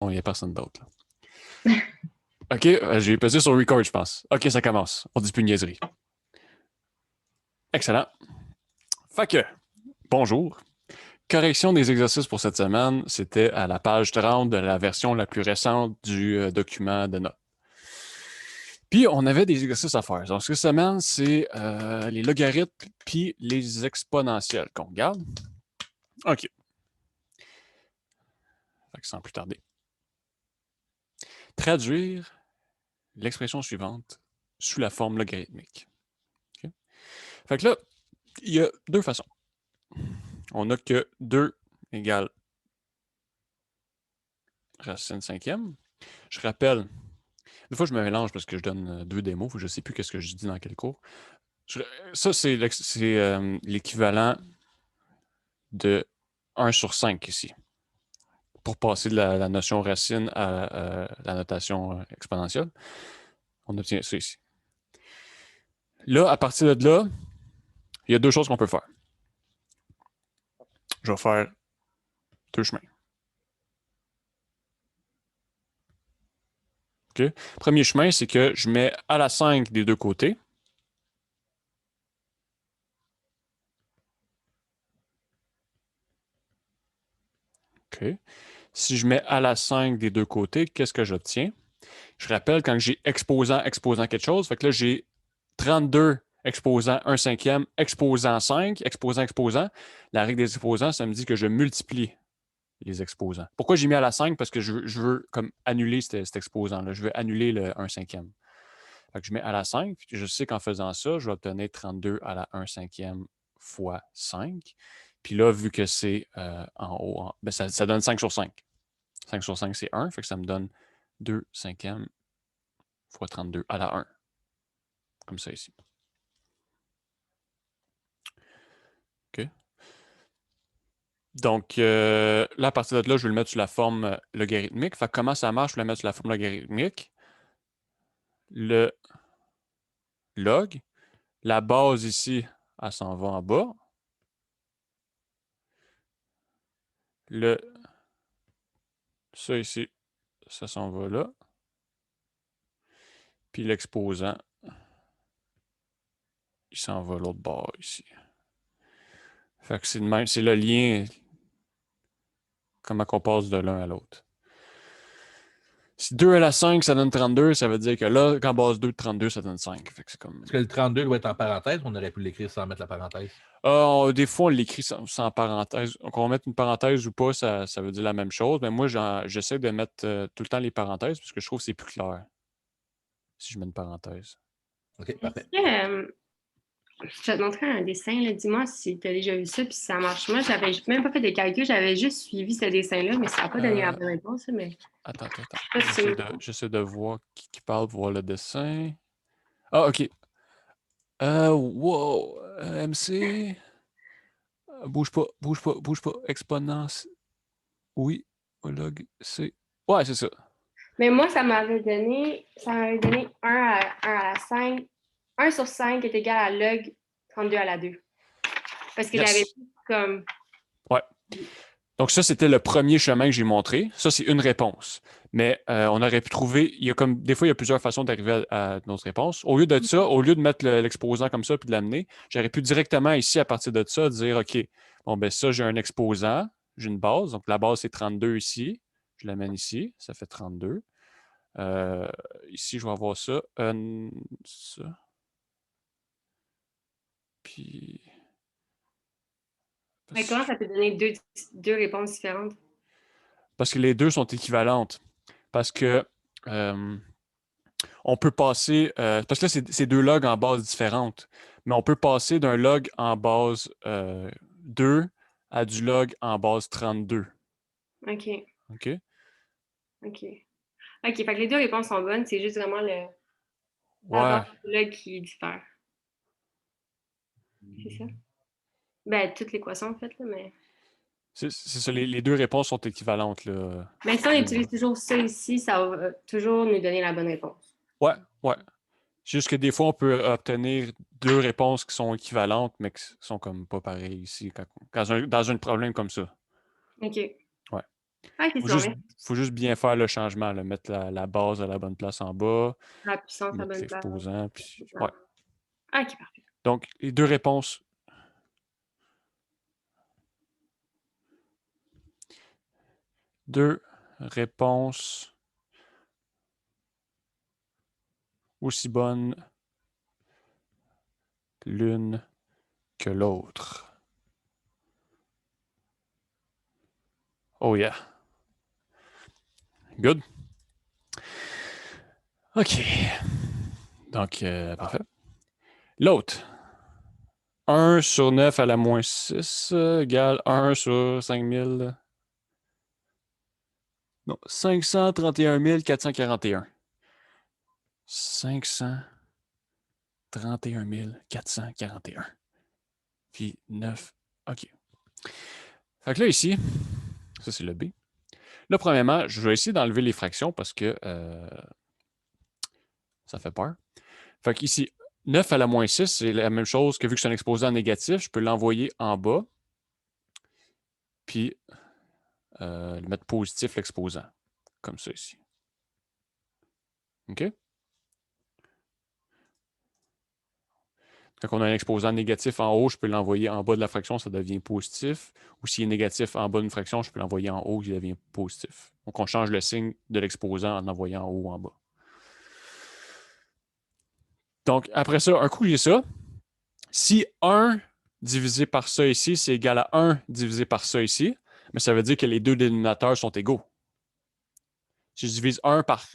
Il n'y a personne d'autre. OK, j'ai pesé sur record, je pense. OK, ça commence. On dit plus de niaiserie. Excellent. Fait que, bonjour. Correction des exercices pour cette semaine, c'était à la page 30 de la version la plus récente du document de notes. Puis, on avait des exercices à faire. Donc, cette semaine, c'est les logarithmes puis les exponentielles qu'on regarde. OK. Fait que sans plus tarder. Traduire l'expression suivante sous la forme logarithmique. Okay? Fait que là, il y a deux façons. On a que 2 égale racine cinquième. Je rappelle, des fois je me mélange parce que je donne deux démos, je ne sais plus qu'est-ce que je dis dans quel cours. Ça, c'est l'équivalent de 1 sur 5 ici, pour passer de la notion racine à la notation exponentielle. On obtient ça ici. Là, à partir de là, il y a deux choses qu'on peut faire. Je vais faire deux chemins. Okay? Premier chemin, c'est que je mets à la 5 des deux côtés. OK. Si je mets à la 5 des deux côtés, qu'est-ce que j'obtiens? Je rappelle quand j'ai exposant, exposant quelque chose, fait que là, j'ai 32 exposant 1 cinquième, exposant 5, exposant, exposant. La règle des exposants, ça me dit que je multiplie les exposants. Pourquoi j'ai mis à la 5? Parce que je veux comme annuler cet exposant-là. Je veux annuler le 1 cinquième. Fait que je mets à la 5, puis je sais qu'en faisant ça, je vais obtenir 32 à la 1 cinquième fois 5. Puis là, vu que c'est en haut, ben ça donne 5 sur 5. 5 sur 5, c'est 1, fait que ça me donne 2 cinquièmes fois 32 à la 1. Comme ça ici. OK. Donc, là, à partir de là, je vais le mettre sous la forme logarithmique. Fait que comment ça marche? Je vais le mettre sous la forme logarithmique. Le log. La base ici, elle s'en va en bas. Ça ici, ça s'en va là. Puis l'exposant, il s'en va l'autre bord ici. Fait que c'est le lien, comment on passe de l'un à l'autre. Si 2 à la 5, ça donne 32, ça veut dire que là, quand base 2 de 32, ça donne 5. Fait que c'est comme... Est-ce que le 32 doit être en parenthèse ou on aurait pu l'écrire sans mettre la parenthèse? Des fois, on l'écrit sans parenthèse. Qu'on mette une parenthèse ou pas, ça veut dire la même chose. Mais moi, j'essaie de mettre tout le temps les parenthèses parce que je trouve que c'est plus clair si je mets une parenthèse. OK, parfait. Je vais te montrer un dessin. Dis-moi si tu as déjà vu ça puis si ça marche. Moi, j'avais même pas fait de calcul. J'avais juste suivi ce dessin-là, mais ça n'a pas donné la bonne réponse. Mais... Attends. J'essaie de voir qui parle, voir le dessin. Ah, OK. Wow. MC. Bouge pas. Exponence. Oui. Log C. Ouais, c'est ça. Mais moi, ça m'avait donné 1 à la 5. 1 sur 5 est égal à log 32 à la 2. Parce que j'avais comme... Ouais. Donc ça, c'était le premier chemin que j'ai montré. Ça, c'est une réponse. Mais on aurait pu trouver, des fois, il y a plusieurs façons d'arriver à notre réponse. Au lieu de ça, au lieu de mettre l'exposant comme ça puis de l'amener, j'aurais pu directement ici, à partir de ça, dire, OK, bon, ben ça, j'ai un exposant, j'ai une base. Donc la base, c'est 32 ici. Je l'amène ici, ça fait 32. Ici, je vais avoir ça. Ça. Puis... Mais comment ça peut donner deux réponses différentes? Parce que les deux sont équivalentes. Parce que on peut passer, parce que là, c'est deux logs en base différentes, mais on peut passer d'un log en base 2 à du log en base 32. OK. OK? OK. OK, fait que les deux réponses sont bonnes, c'est juste vraiment la Ouais. base du log qui diffère. C'est ça? Ben, toute l'équation, en fait, là, mais... C'est ça, les deux réponses sont équivalentes, là. Mais si on utilise toujours ça ici, ça va toujours nous donner la bonne réponse. Ouais. Juste que des fois, on peut obtenir deux réponses qui sont équivalentes, mais qui sont comme pas pareilles ici, dans un problème comme ça. OK. Ouais. Ah, Il faut juste bien faire le changement, là, mettre la base à la bonne place en bas, La puissance à mettre bonne place. l'exposant. Puis, ouais. Ah, OK, parfait. Donc, les deux réponses. Deux réponses aussi bonnes l'une que l'autre. Oh yeah. Good. OK. Donc, parfait. L'autre. 1 sur 9 à la moins 6 égale 1 sur 5000. Non, 531 441. 531 441. Puis 9. OK. Fait que là, ici, ça, c'est le B. Là, premièrement, je vais essayer d'enlever les fractions parce que ça fait peur. Fait qu'ici, 9 à la moins 6, c'est la même chose que vu que c'est un exposant négatif, je peux l'envoyer en bas, puis le mettre positif, l'exposant. Comme ça ici. OK? Quand on a un exposant négatif en haut, je peux l'envoyer en bas de la fraction, ça devient positif. Ou s'il est négatif en bas d'une fraction, je peux l'envoyer en haut, il devient positif. Donc, on change le signe de l'exposant en l'envoyant en haut ou en bas. Donc, après ça, un coup, j'ai ça. Si 1 divisé par ça ici, c'est égal à 1 divisé par ça ici, mais ça veut dire que les deux dénominateurs sont égaux. Si je divise 1 par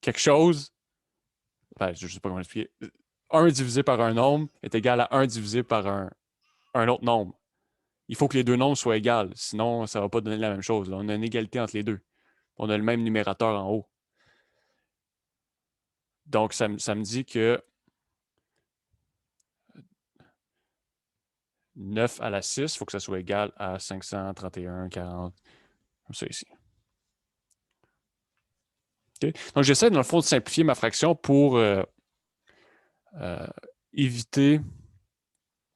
quelque chose, ben, je ne sais pas comment l'expliquer. 1 divisé par un nombre est égal à 1 divisé par un autre nombre. Il faut que les deux nombres soient égaux, sinon ça ne va pas donner la même chose. Là, on a une égalité entre les deux. On a le même numérateur en haut. Donc, ça me dit que 9 à la 6, il faut que ça soit égal à 531, 40, comme ça ici. Okay? Donc, j'essaie, dans le fond, de simplifier ma fraction pour éviter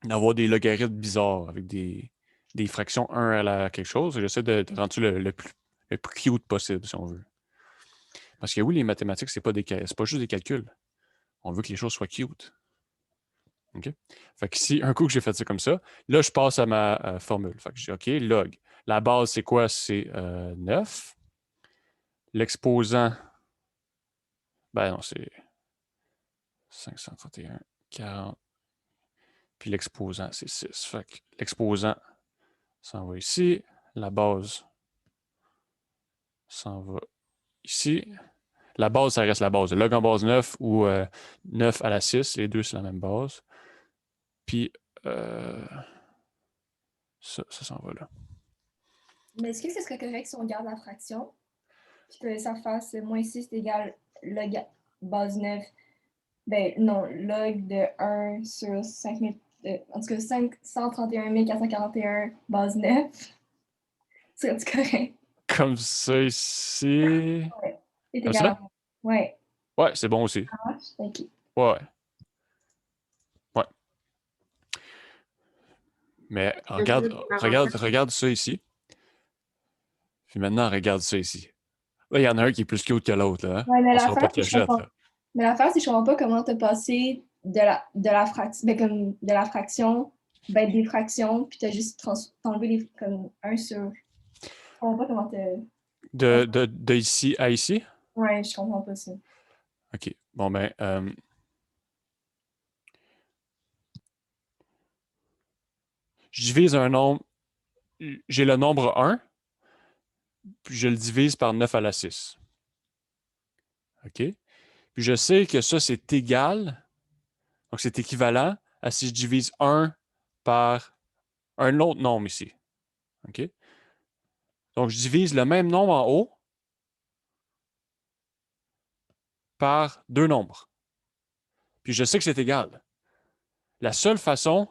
d'avoir des logarithmes bizarres avec des fractions 1 à la quelque chose. J'essaie de rendre ça le plus cute possible, si on veut. Parce que oui, les mathématiques, c'est pas juste des calculs. On veut que les choses soient cute. OK? Fait que si un coup que j'ai fait ça comme ça, là, je passe à ma formule. Fait que je dis OK, log. La base, c'est quoi? C'est 9. L'exposant, ben non, c'est 531, 40. Puis l'exposant, c'est 6. Fait que l'exposant s'en va ici. La base s'en va ici. La base, ça reste la base. Log en base 9 ou 9 à la 6, les deux, c'est la même base. Puis ça s'en va là. Mais est-ce que ce serait correct si on garde la fraction? Puis que ça fasse moins 6 égale log base 9. Ben non, log de 1 sur 5000. En tout cas, 531 441 base 9. Serait-tu correct? Comme ça ici. Ouais. C'est Comme égal ça? à... Ouais. Ouais, c'est bon aussi. Ça marche? OK. Ouais. Ouais. Mais regarde ça ici. Puis maintenant, regarde ça ici. Là, il y en a un qui est plus cute que l'autre. Là, hein? Ouais, mais On sera pas l'affaire, de cachette. Là. Mais l'affaire, c'est que je comprends pas comment t'as passé de la fraction, ben, comme de la fraction, ben, des fractions, puis t'as juste enlevé les comme 1 sur. Je comprends pas comment t'as. De ici à ici? Ouais, je comprends pas ça. OK. Bon, ben. Je divise un nombre. J'ai le nombre 1, puis je le divise par 9 à la 6. OK? Puis je sais que ça, c'est égal. Donc, c'est équivalent à si je divise 1 par un autre nombre ici. OK? Donc, je divise le même nombre en haut par deux nombres. Puis je sais que c'est égal. La seule façon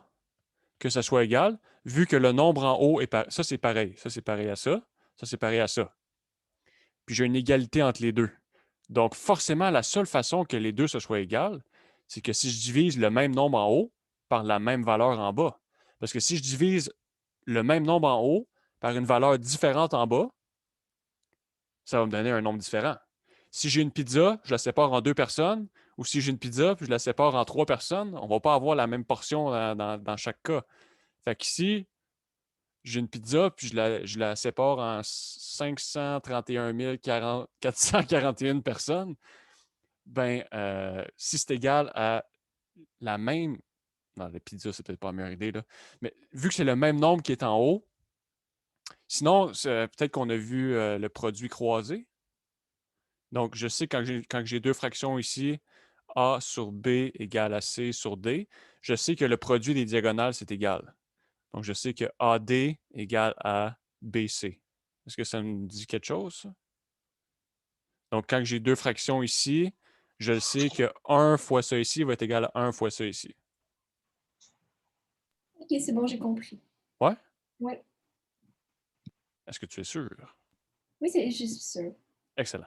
que ça soit égal, vu que le nombre en haut est ça, c'est pareil. Ça, c'est pareil à ça. Ça, c'est pareil à ça. Puis j'ai une égalité entre les deux. Donc, forcément, la seule façon que les deux se soient égales, c'est que si je divise le même nombre en haut par la même valeur en bas. Parce que si je divise le même nombre en haut par une valeur différente en bas, ça va me donner un nombre différent. Si j'ai une pizza, je la sépare en 2 personnes, ou si j'ai une pizza, puis je la sépare en 3 personnes, on ne va pas avoir la même portion dans chaque cas. Fait qu'ici, j'ai une pizza, puis je la sépare en 531 441 personnes. Ben, si c'est égal à la même. Non, la pizza, c'est peut-être pas la meilleure idée, là. Mais vu que c'est le même nombre qui est en haut, sinon, peut-être qu'on a vu le produit croisé. Donc, je sais quand j'ai 2 fractions ici, A sur B égale à C sur D, je sais que le produit des diagonales, c'est égal. Donc, je sais que AD égale à BC. Est-ce que ça me dit quelque chose, ça? Donc, quand j'ai 2 fractions ici, je sais que 1 fois ça ici va être égal à 1 fois ça ici. Ok, c'est bon, j'ai compris. Ouais? Ouais. Est-ce que tu es sûr? Oui, je suis sûre. Excellent.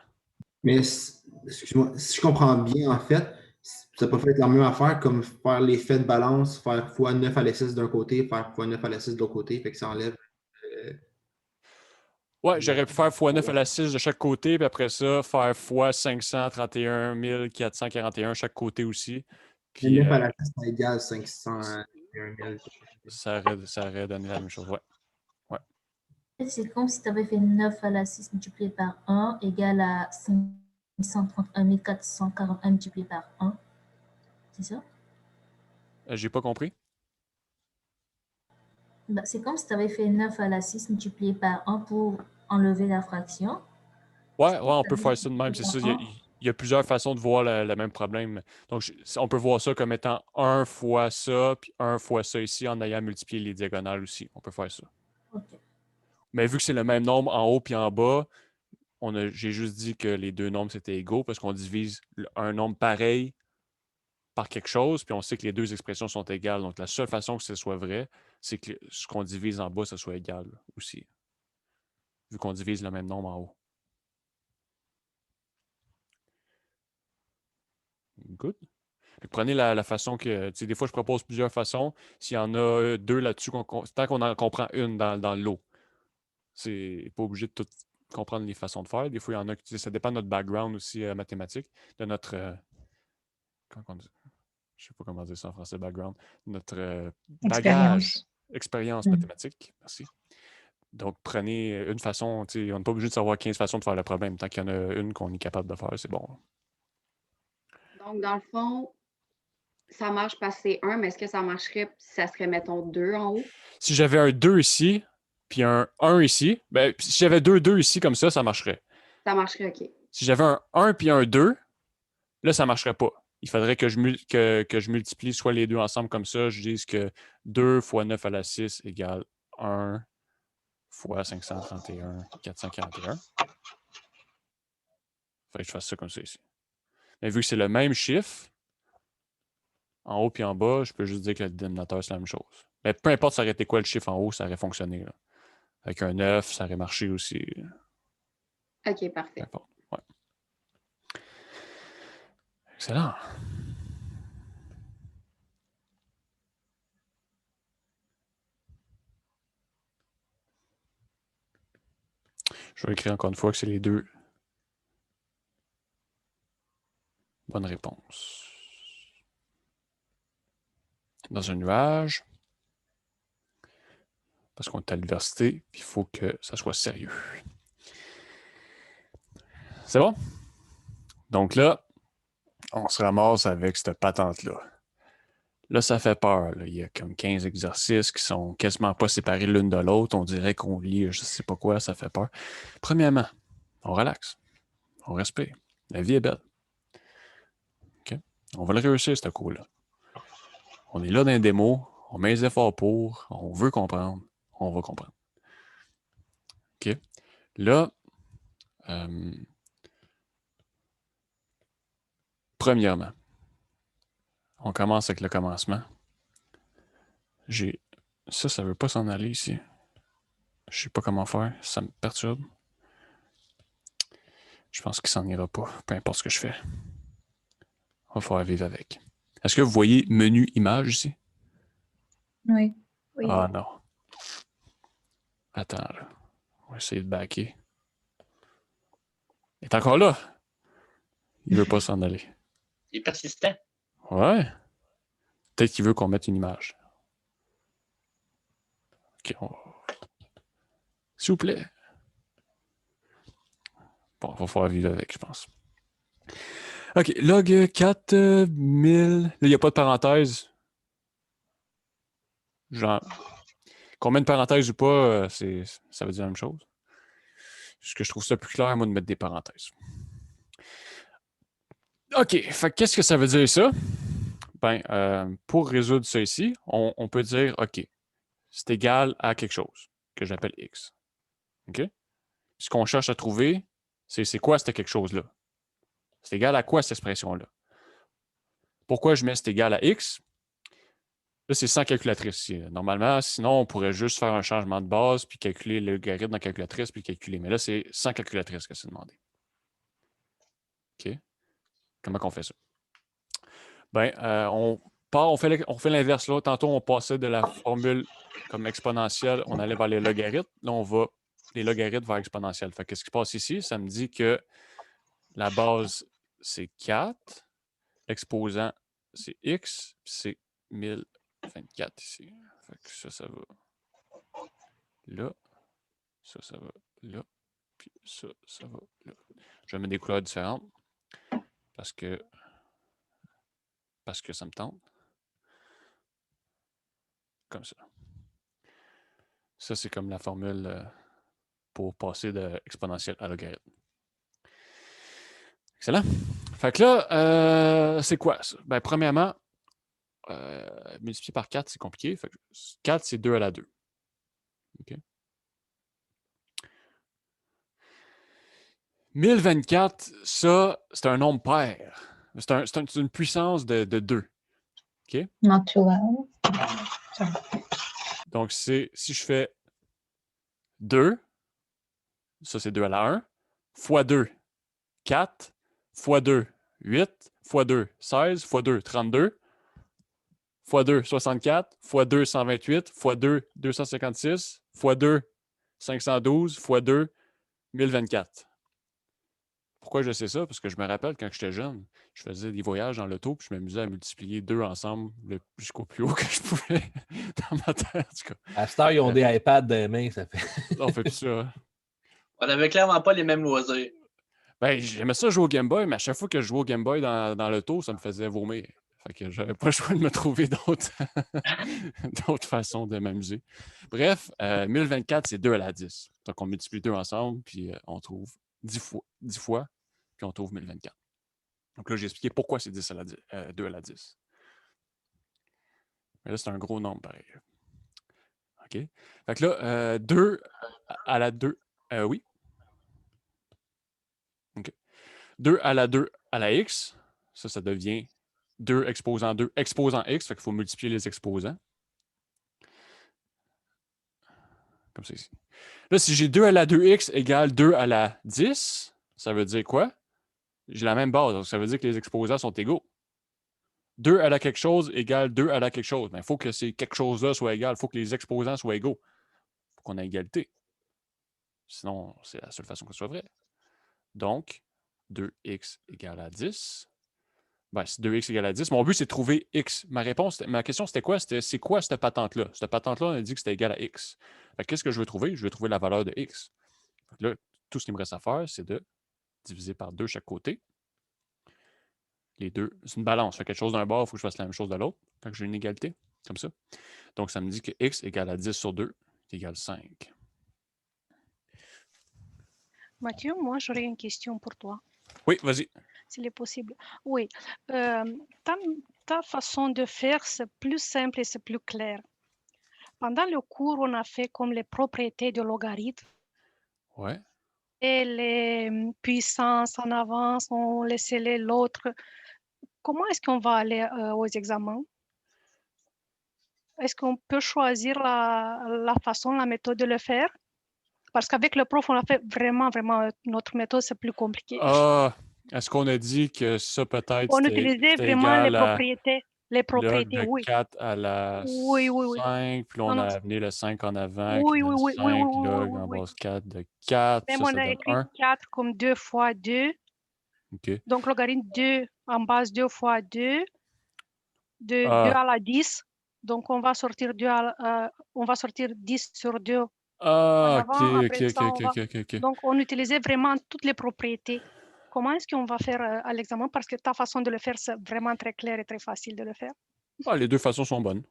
Mais, excuse-moi, si je comprends bien, en fait, ça peut faire la même affaire comme faire l'effet de balance, faire fois 9 à la 6 d'un côté, faire fois 9 à la 6 de l'autre côté, fait que ça enlève. Ouais, j'aurais pu faire x9 à la 6 de chaque côté, puis après ça, faire x 531 441 chaque côté aussi. Mais Puis 9 à la 6, ça égale 501 000. ça aurait donné la même chose. Ouais. Ouais. C'est comme si tu avais fait 9 à la 6 multiplié par 1 égale à 531 441 multiplié par 1. C'est ça? J'ai pas compris. Bah, c'est comme si tu avais fait 9 à la 6 multiplié par 1 pour enlever la fraction. Ouais, on peut faire ça de même. C'est ça. Par Il y a plusieurs façons de voir le même problème. Donc, on peut voir ça comme étant 1 fois ça, puis 1 fois ça ici, en ayant multiplié les diagonales aussi. On peut faire ça. Ok. Mais vu que c'est le même nombre en haut puis en bas, j'ai juste dit que les deux nombres c'était égaux parce qu'on divise un nombre pareil par quelque chose, puis on sait que les deux expressions sont égales. Donc, la seule façon que ce soit vrai, c'est que ce qu'on divise en bas, ça soit égal aussi, vu qu'on divise le même nombre en haut. Good. Puis prenez la façon que, tu sais, des fois, je propose plusieurs façons. S'il y en a 2 là-dessus, tant qu'on en comprend une dans le lot, c'est pas obligé de tout comprendre les façons de faire. Des fois, il y en a qui, ça dépend de notre background aussi mathématique, de notre, comment on dit? Je sais pas comment dire ça en français, background, notre bagage, expérience mathématique. Merci. Donc, prenez une façon, tu sais, on n'est pas obligé de savoir 15 façons de faire le problème. Tant qu'il y en a une qu'on est capable de faire, c'est bon. Donc, dans le fond, ça marche parce que c'est 1, mais est-ce que ça marcherait si ça serait, mettons, 2 en haut? Si j'avais un 2 ici, puis un 1 ici, ben, si j'avais 2 ici comme ça marcherait. Ça marcherait, OK. Si j'avais un 1 puis un 2, là, ça ne marcherait pas. Il faudrait que je multiplie soit les deux ensemble comme ça. Je dise que 2 fois 9 à la 6 égale 1 fois 531, 441. Il faudrait que je fasse ça comme ça ici. Mais vu que c'est le même chiffre, en haut puis en bas, je peux juste dire que le dénominateur, c'est la même chose. Mais peu importe ça aurait été quoi le chiffre en haut, ça aurait fonctionné. Là. Avec un 9, ça aurait marché aussi. OK, Peu parfait. importe. Ouais. Excellent. Je vais écrire encore une fois que c'est les deux bonnes réponses. Dans un nuage, parce qu'on est à l'université, il faut que ça soit sérieux. C'est bon? Donc là, on se ramasse avec cette patente-là. Là, ça fait peur. Là. Il y a comme 15 exercices qui sont quasiment pas séparés l'une de l'autre. On dirait qu'on lit je sais pas quoi, ça fait peur. Premièrement, on relaxe. On respire. La vie est belle. OK? On va le réussir, ce cours-là. On est là dans les démos. On met les efforts pour. On veut comprendre. On va comprendre. OK? Là, premièrement, on commence avec le commencement. Ça ne veut pas s'en aller ici. Je ne sais pas comment faire. Ça me perturbe. Je pense qu'il s'en ira pas, peu importe ce que je fais. On va falloir vivre avec. Est-ce que vous voyez menu image ici? Oui. Oui. Ah non. Attends, là. On va essayer de backer. Il est encore là. Il veut pas s'en aller. Il est persistant. Ouais. Peut-être qu'il veut qu'on mette une image. OK. S'il vous plaît. Bon, il va falloir vivre avec, je pense. OK. Log 4000. Là, il n'y a pas de parenthèse. Genre, qu'on mette une parenthèse ou pas, ça veut dire la même chose. Parce que je trouve ça plus clair, moi, de mettre des parenthèses. OK. Fait qu'est-ce que ça veut dire, ça? Ben, pour résoudre ça ici, on peut dire, OK, c'est égal à quelque chose que j'appelle X. OK? Ce qu'on cherche à trouver, c'est quoi ce quelque chose-là? C'est égal à quoi cette expression-là? Pourquoi je mets c'est égal à X? Là, c'est sans calculatrice ici. Normalement, sinon, on pourrait juste faire un changement de base, puis calculer le logarithme dans la calculatrice, puis calculer. Mais là, c'est sans calculatrice que c'est demandé. OK? Comment on fait ça? Ben, on fait l'inverse là. Tantôt, on passait de la formule comme exponentielle, on allait vers les logarithmes. Là, on va des logarithmes vers exponentielle. Fait que ce qui se passe ici, ça me dit que la base, c'est 4. L'exposant, c'est X. Puis c'est 1024 ici. Fait que ça va là. Ça va là. Puis ça va là. Je vais mettre des couleurs différentes parce que ça me tente. Comme ça. Ça, c'est comme la formule pour passer de exponentielle à logarithme. Excellent. Fait que là, c'est quoi ça? Ben, premièrement, multiplier par 4, c'est compliqué. Fait que 4, c'est 2 à la 2. OK? 1024, ça, c'est un nombre pair. C'est une puissance de 2. OK? Naturel. Donc, si je fais 2, ça c'est 2 à la 1, fois 2, 4, fois 2, 8, fois 2, 16, fois 2, 32, fois 2, 64, fois 2, 128, fois 2, 256, fois 2, 512, fois 2, 1024. Pourquoi je sais ça? Parce que je me rappelle quand j'étais jeune, je faisais des voyages dans l'auto puis je m'amusais à multiplier 2 ensemble jusqu'au plus haut que je pouvais dans ma tête. En tout cas. À cette heure, ils ont des iPads dans les mains, ça fait. Là, on fait plus ça. On n'avait clairement pas les mêmes loisirs. Ben, j'aimais ça jouer au Game Boy, mais à chaque fois que je jouais au Game Boy dans l'auto, ça me faisait vomir. Fait que j'avais pas le choix de me trouver d'autres façons de m'amuser. Bref, 1024, c'est 2 à la 10. Donc, on multiplie 2 ensemble, puis on trouve 10 fois, puis on trouve 1024. Donc là, j'ai expliqué pourquoi c'est 2 à la 10. Mais là, c'est un gros nombre, pareil. OK? Fait que là, 2 à la 2, oui. OK. 2 à la 2 à la x, ça devient 2 exposant x, fait qu'il faut multiplier les exposants. Comme ça ici. Là, si j'ai 2 à la 2x égale 2 à la 10, ça veut dire quoi? J'ai la même base, donc ça veut dire que les exposants sont égaux. 2 à la quelque chose égale 2 à la quelque chose. Mais il faut que ces quelque chose-là soit égal. Il faut que les exposants soient égaux. Il faut qu'on ait égalité. Sinon, c'est la seule façon que ce soit vrai. Donc, 2x égale à 10. Ben, c'est 2x égale à 10. Mon but, c'est de trouver x. Ma question, c'était quoi? C'est quoi cette patente-là? Cette patente-là, on a dit que c'était égal à x. Qu'est-ce que je veux trouver? Je veux trouver la valeur de x. Là, tout ce qu'il me reste à faire, c'est de diviser par 2 chaque côté. Les deux, c'est une balance. Quelque chose d'un bord, il faut que je fasse la même chose de l'autre. Fait que j'ai une égalité, comme ça. Donc, ça me dit que x égale à 10 sur 2 égale 5. Mathieu, moi, j'aurais une question pour toi. Oui, vas-y. S'il est possible. Oui. Ta façon de faire, c'est plus simple et c'est plus clair. Pendant le cours, on a fait comme les propriétés de logarithme. Ouais. Et les puissances en avance, on laissait l'autre. Comment est-ce qu'on va aller aux examens? Est-ce qu'on peut choisir la façon, la méthode de le faire? Parce qu'avec le prof, on a fait vraiment, notre méthode, c'est plus compliqué. Ah, est-ce qu'on a dit que ça peut-être on utilisait vraiment les propriétés. Les log propriétés, de oui. 4 à la Oui, oui, oui. 5, puis là, on Non, a non. amené le 5 en avant, qui Oui, oui, donne oui, oui, oui, 5, oui, log oui, en oui. base 4 de 4, Même ça, on ça a donne écrit 1. 4 comme 2 fois 2. OK. Donc, logarithme 2 en base 2 fois 2, de 2 Ah, à la 10. Donc, on va sortir, on va sortir 10 sur 2 en OK, avant. Après OK, OK, ça, on va... OK, OK, OK. Donc, on utilisait vraiment toutes les propriétés. Comment est-ce qu'on va faire à l'examen? Parce que ta façon de le faire, c'est vraiment très clair et très facile de le faire. Ah, les deux façons sont bonnes.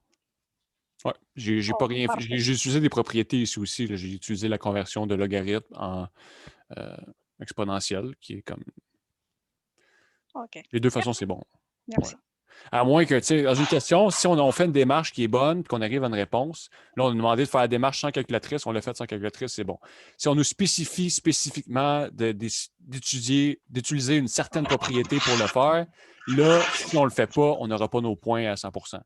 Ouais, j'ai pas rien fait. Parfait. J'ai utilisé des propriétés ici aussi. J'ai utilisé la conversion de logarithme en exponentielle, qui est comme. OK. Les deux façons, c'est bon. Merci. Ouais. À moins que, tu sais, dans une question, si on fait une démarche qui est bonne, qu'on arrive à une réponse, là, on nous demandait de faire la démarche sans calculatrice, on l'a fait sans calculatrice, c'est bon. Si on nous spécifie spécifiquement d'utiliser une certaine propriété pour le faire, là, si on ne le fait pas, on n'aura pas nos points à 100%.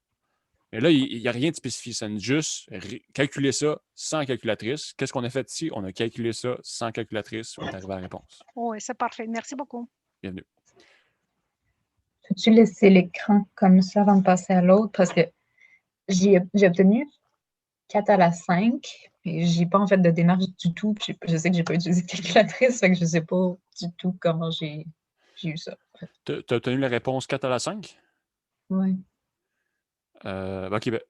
Mais là, il n'y a rien de spécifié. Ça nous juste calculer ça sans calculatrice. Qu'est-ce qu'on a fait ici? On a calculé ça sans calculatrice. On est arrivé à la réponse. Oui, c'est parfait. Merci beaucoup. Bienvenue. Peux-tu laisser l'écran comme ça avant de passer à l'autre? Parce que j'ai obtenu 4 à la 5, et j'ai pas en fait de démarche du tout. Puis je sais que j'ai pas utilisé de calculatrice, fait que je sais pas du tout comment j'ai eu ça. Tu as obtenu la réponse 4 à la 5? Oui. OK, ben,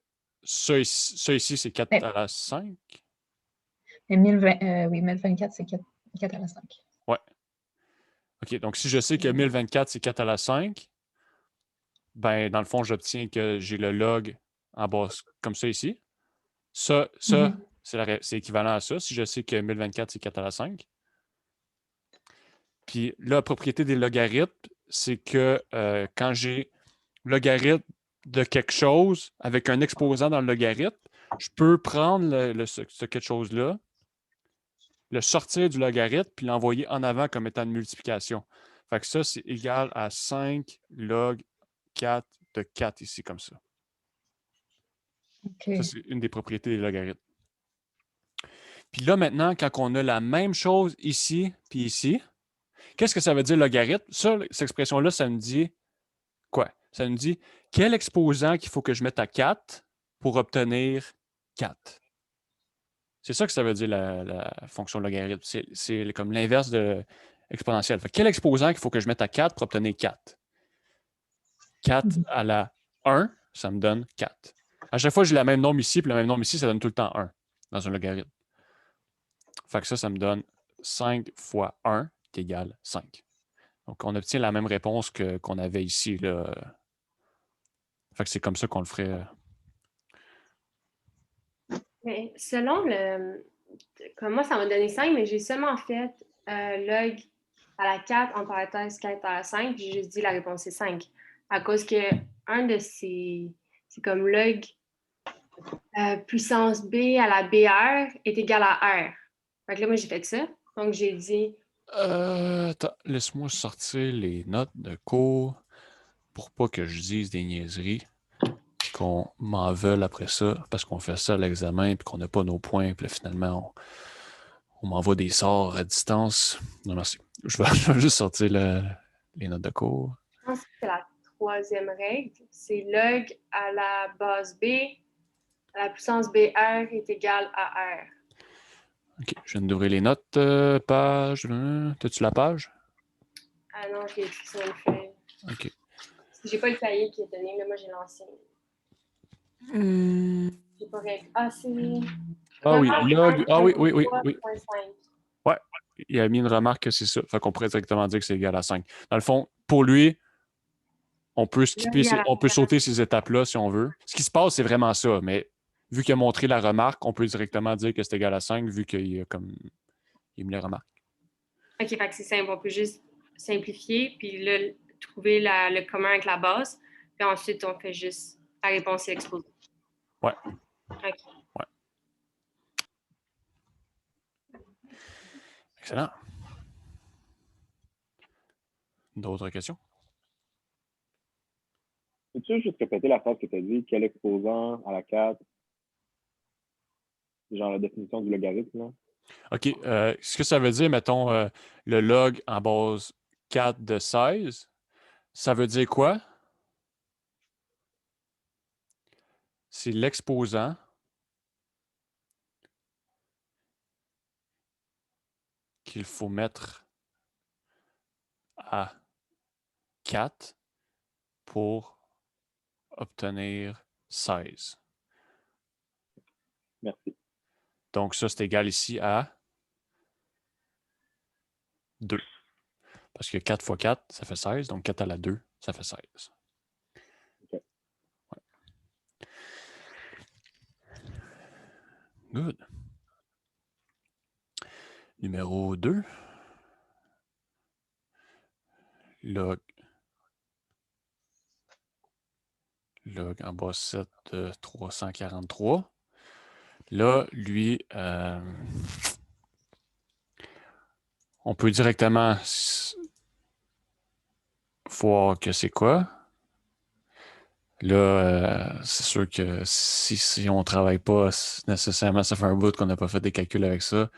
ça ici, c'est 4 à la 5? Mais 1020, oui, 1024, c'est 4 à la 5. Ouais. OK, donc si je sais que 1024, c'est 4 à la 5, ben, dans le fond, j'obtiens que j'ai le log en bas comme ça ici. Ça, c'est équivalent à ça, si je sais que 1024, c'est 4 à la 5. Puis la propriété des logarithmes, c'est que quand j'ai logarithme de quelque chose avec un exposant dans le logarithme, je peux prendre ce quelque chose-là, le sortir du logarithme, puis l'envoyer en avant comme étant une multiplication. Fait que ça, c'est égal à 5 log 4 de 4 ici, comme ça. Okay. Ça, c'est une des propriétés des logarithmes. Puis là, maintenant, quand on a la même chose ici, puis ici, qu'est-ce que ça veut dire logarithme? Ça, cette expression-là, ça nous dit quoi? Ça nous dit quel exposant qu'il faut que je mette à 4 pour obtenir 4. C'est ça que ça veut dire la fonction logarithme. C'est comme l'inverse de exponentielle. Fait, quel exposant qu'il faut que je mette à 4 pour obtenir 4? 4 à la 1, ça me donne 4. À chaque fois, j'ai le même nombre ici, puis le même nombre ici, ça donne tout le temps 1 dans un logarithme. Fait que ça me donne 5 fois 1 est égal 5. Donc, on obtient la même réponse qu'on avait ici. Là. Fait que c'est comme ça qu'on le ferait. Mais selon comme moi, ça m'a donné 5, mais j'ai seulement fait log à la 4, en parenthèse 4 à la 5, puis j'ai juste dit la réponse c'est 5. À cause que un de ces, c'est comme log puissance B à la BR est égal à R. Fait que là, moi, j'ai fait ça. Donc, j'ai dit... Attends, laisse-moi sortir les notes de cours pour pas que je dise des niaiseries, qu'on m'en veuille après ça, parce qu'on fait ça à l'examen, puis qu'on n'a pas nos points, puis là, finalement, on m'envoie des sorts à distance. Non, merci. Je vais juste sortir les notes de cours. Je pense que c'est la troisième règle. C'est log à la base B à la puissance BR est égal à R. OK, je viens d'ouvrir les notes. Page. T'as-tu la page? Ah non, je l'ai écrit sur une feuille. OK. J'ai pas le cahier qui est donné, mais moi, j'ai l'ancien. J'ai pas réglé. Ah, c'est... Ah oui, log. Ah oui. Ouais, il a mis une remarque que c'est ça. Fait qu'on pourrait directement dire que c'est égal à 5. Dans le fond, pour lui, on peut skipper, on peut sauter ces étapes-là si on veut. Ce qui se passe, c'est vraiment ça. Mais vu qu'il a montré la remarque, on peut directement dire que c'est égal à 5 vu qu'il a mis la remarque. OK, fait que c'est simple. On peut juste simplifier, puis là, trouver le commun avec la base. Puis ensuite, on fait juste la réponse et l'exposé. Ouais. OK. Ouais. Excellent. D'autres questions? Peux-tu juste répéter la phrase que tu as dit? Quel exposant à la 4? Genre la définition du logarithme, là? OK. Ce que ça veut dire, mettons, le log en base 4 de 16, ça veut dire quoi? c'est l'exposant qu'il faut mettre à 4 pour obtenir 16. Merci. Donc, ça, c'est égal ici à 2. Parce que 4 fois 4, ça fait 16. Donc, 4 à la 2, ça fait 16. OK. Ouais. Good. Numéro 2. Log en bas 7 de 343. Là, lui, on peut directement voir que c'est quoi. Là, c'est sûr que si on ne travaille pas nécessairement, ça fait un bout qu'on n'a pas fait des calculs avec ça.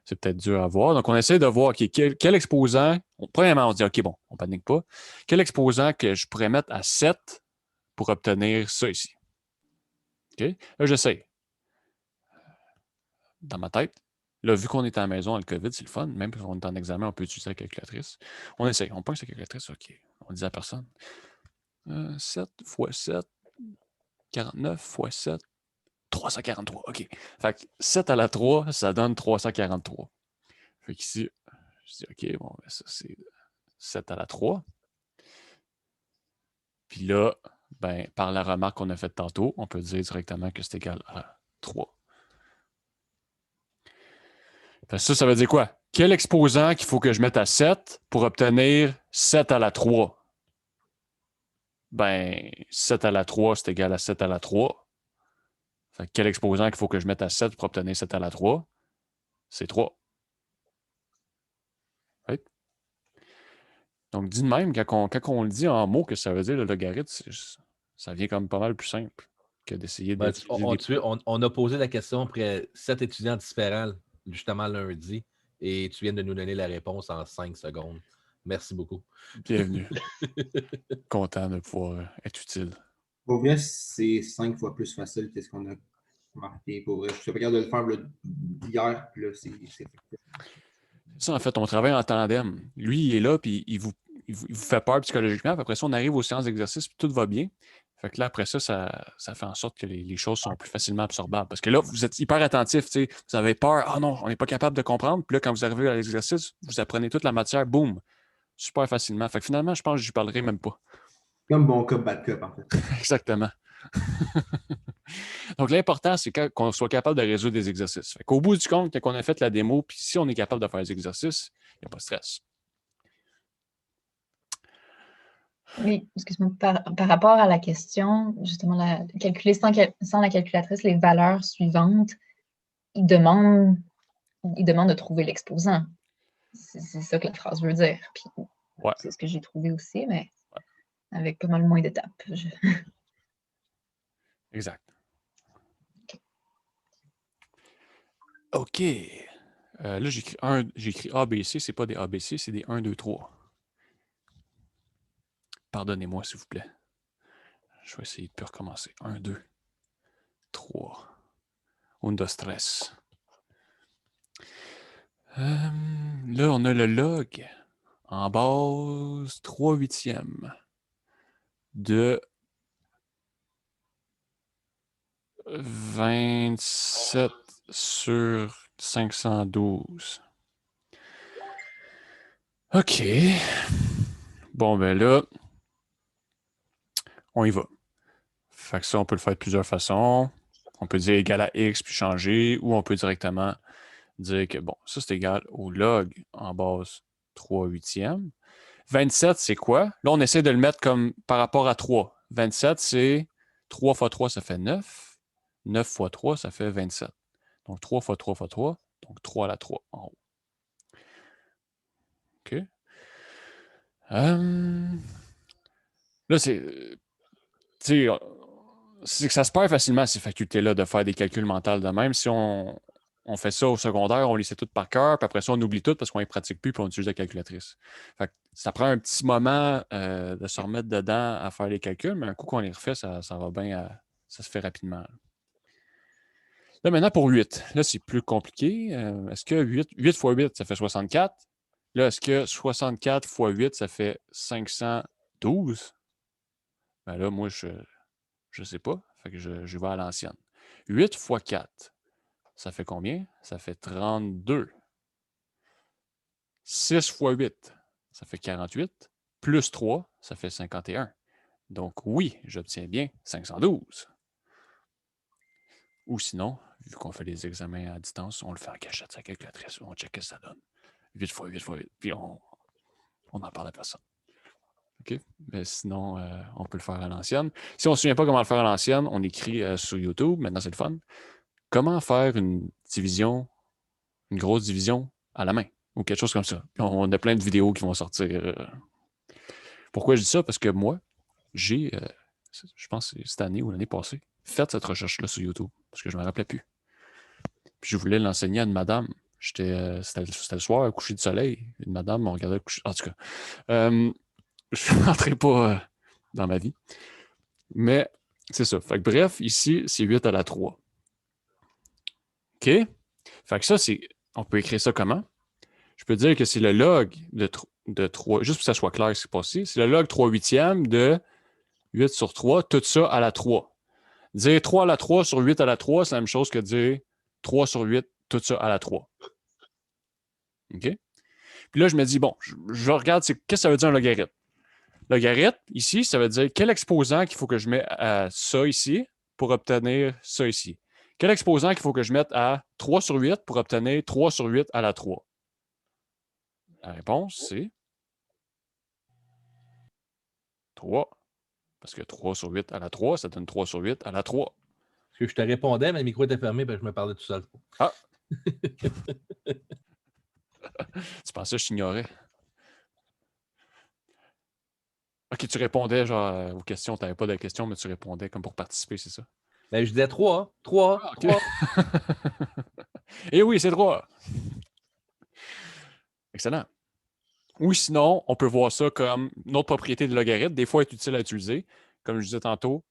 C'est peut-être dur à voir. Donc, on essaie de voir quel exposant. Premièrement, on se dit, OK, bon, on ne panique pas. Quel exposant que je pourrais mettre à 7 pour obtenir ça ici? OK? Là, j'essaie. Dans ma tête. Là, vu qu'on est à la maison, le COVID, c'est le fun. Même si on est en examen, on peut utiliser la calculatrice. On essaye. On pense la calculatrice, OK. On dit à personne. 7 x 7, 49 x 7, 343. OK. Fait que 7 à la 3, ça donne 343. Fait qu'ici, je dis, OK, bon, ben ça, c'est 7 à la 3. Puis là, ben, par la remarque qu'on a faite tantôt, on peut dire directement que c'est égal à 3. Fait que ça veut dire quoi? Quel exposant qu'il faut que je mette à 7 pour obtenir 7 à la 3? Ben, 7 à la 3, c'est égal à 7 à la 3. Fait que quel exposant qu'il faut que je mette à 7 pour obtenir 7 à la 3? C'est 3. Right? Donc, dit de même, quand on le dit en mots que ça veut dire le logarithme, ça vient comme pas mal plus simple que d'essayer de... On a posé la question auprès 7 étudiants différents, justement lundi, et tu viens de nous donner la réponse en 5 secondes. Merci beaucoup. Bienvenue. Content de pouvoir être utile. Pour vrai, c'est 5 fois plus facile que ce qu'on a marqué. Pour vrai, je suis pas capable de le faire hier, puis là, c'est Ça, en fait, on travaille en tandem. Lui, il est là, puis il vous fait peur psychologiquement. Puis après ça, on arrive aux séances d'exercice, puis tout va bien. Fait que là, après ça, ça fait en sorte que les choses sont plus facilement absorbables. Parce que là, vous êtes hyper attentif, tu sais. Vous avez peur, ah non, on n'est pas capable de comprendre. Puis là, quand vous arrivez à l'exercice, vous apprenez toute la matière, boum, super facilement. Fait que finalement, je pense que je ne parlerai même pas. Comme bon cup, bad cup, en fait. Exactement. Donc, l'important, c'est qu'on soit capable de résoudre des exercices. Fait qu'au bout du compte, quand on a fait la démo, puis si on est capable de faire des exercices, il n'y a pas de stress. Oui, excuse-moi, par rapport à la question, justement, calculer sans la calculatrice les valeurs suivantes, il demande de trouver l'exposant. C'est ça que la phrase veut dire. Puis, ouais. C'est ce que j'ai trouvé aussi, mais avec pas mal moins d'étapes. Exact. OK. Là, j'écris ABC, c'est pas des ABC, c'est des 1, 2, 3. Pardonnez-moi, s'il vous plaît. Je vais essayer de plus recommencer. 1, 2, 3. 1, 2, 3. Là, on a le log en base 3/8 de 27 sur 512. OK. Bon, ben là, on y va. Fait que ça, on peut le faire de plusieurs façons. On peut dire égal à x puis changer, ou on peut directement dire que, bon, ça, c'est égal au log en base 3/8. 27, c'est quoi? Là, on essaie de le mettre comme par rapport à 3. 27, c'est 3 fois 3, ça fait 9. 9 fois 3, ça fait 27. Donc, 3 fois 3 fois 3, donc 3 à la 3 en haut. OK. Là, c'est que ça se perd facilement, ces facultés-là, de faire des calculs mentaux de même. Si on fait ça au secondaire, on lit ça tout par cœur, puis après ça, on oublie tout parce qu'on ne pratique plus, puis on utilise la calculatrice. Fait que ça prend un petit moment de se remettre dedans à faire les calculs, mais un coup qu'on les refait, ça va bien Ça se fait rapidement. Là, maintenant, pour 8. Là, c'est plus compliqué. Est-ce que 8 fois 8, ça fait 64? Là, est-ce que 64 fois 8, ça fait 512? Ben là, moi, je ne sais pas. Fait que je vais à l'ancienne. 8 fois 4, ça fait combien? Ça fait 32. 6 fois 8, ça fait 48. Plus 3, ça fait 51. Donc oui, j'obtiens bien 512. Ou sinon, vu qu'on fait les examens à distance, on le fait en cachette sa calculatrice, on check ce que ça donne. 8 fois 8 fois 8, puis on en parle à personne. OK? Mais sinon, on peut le faire à l'ancienne. Si on ne se souvient pas comment le faire à l'ancienne, on écrit sur YouTube, maintenant c'est le fun. Comment faire une division, une grosse division à la main, ou quelque chose comme ça. Puis on a plein de vidéos qui vont sortir. Pourquoi je dis ça? Parce que moi, j'ai, je pense que c'est cette année ou l'année passée, fait cette recherche-là sur YouTube, parce que je ne me rappelais plus. Puis je voulais l'enseigner à une madame. C'était le soir, coucher de soleil. Une madame m'a regardé coucher. En tout cas, je ne rentrerai pas dans ma vie. Mais c'est ça. Fait que, bref, ici, c'est 8 à la 3. OK? Fait que ça, on peut écrire ça comment? Je peux dire que c'est le log de 3, juste pour que ça soit clair ce qui est passé, c'est le log 3/8 de 8 sur 3, tout ça à la 3. Dire 3 à la 3 sur 8 à la 3, c'est la même chose que dire 3 sur 8, tout ça à la 3. OK? Puis là, je me dis, bon, je regarde, qu'est-ce que ça veut dire un logarithme? Logarithme, ici, ça veut dire quel exposant qu'il faut que je mette à ça ici pour obtenir ça ici. Quel exposant qu'il faut que je mette à 3 sur 8 pour obtenir 3 sur 8 à la 3? La réponse, c'est 3. Parce que 3 sur 8 à la 3, ça donne 3 sur 8 à la 3. Parce que je te répondais, mais le micro était fermé, je me parlais tout seul. Ah! Tu pensais que je t'ignorais? OK, tu répondais genre aux questions. Tu n'avais pas de questions, mais tu répondais comme pour participer, c'est ça? Ben, je disais 3. 3. Ah, OK. 3. Et oui, c'est 3. Excellent. Ou sinon, on peut voir ça comme une autre propriété de logarithme. Des fois, est utile à utiliser, comme je disais tantôt,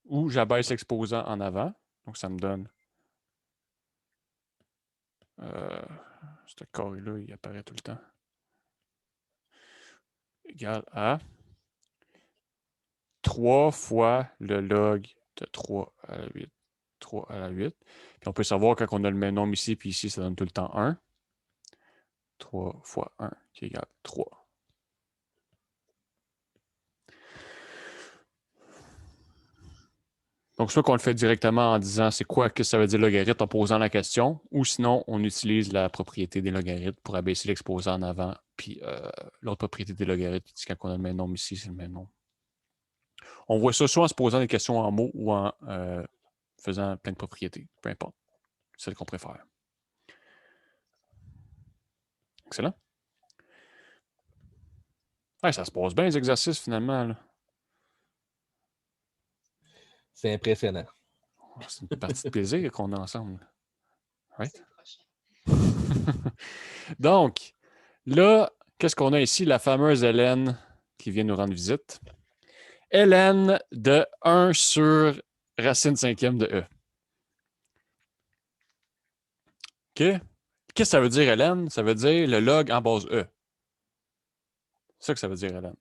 où j'abaisse l'exposant en avant. Donc, ça me donne... ce carré-là, il apparaît tout le temps. Égal à 3 fois le log de 3 à la 8. 3 à la 8. Puis on peut savoir quand on a le même nombre ici, puis ici, ça donne tout le temps 1. 3 fois 1 qui est égal à 3. Donc, soit qu'on le fait directement en disant c'est quoi que ça veut dire logarithme en posant la question, ou sinon, on utilise la propriété des logarithmes pour abaisser l'exposant en avant, puis l'autre propriété des logarithmes, quand on a le même nombre ici, c'est le même nombre. On voit ça soit en se posant des questions en mots ou en faisant plein de propriétés, peu importe, celle qu'on préfère. Excellent. Ouais, ça se passe bien, les exercices, finalement. Là. C'est impressionnant. C'est une partie de plaisir qu'on a ensemble. Right? Donc, là, qu'est-ce qu'on a ici? La fameuse Hélène qui vient nous rendre visite. Hélène de 1 sur racine 5e de E. OK? Qu'est-ce que ça veut dire, Hélène? Ça veut dire le log en base E. C'est ça que ça veut dire, Hélène.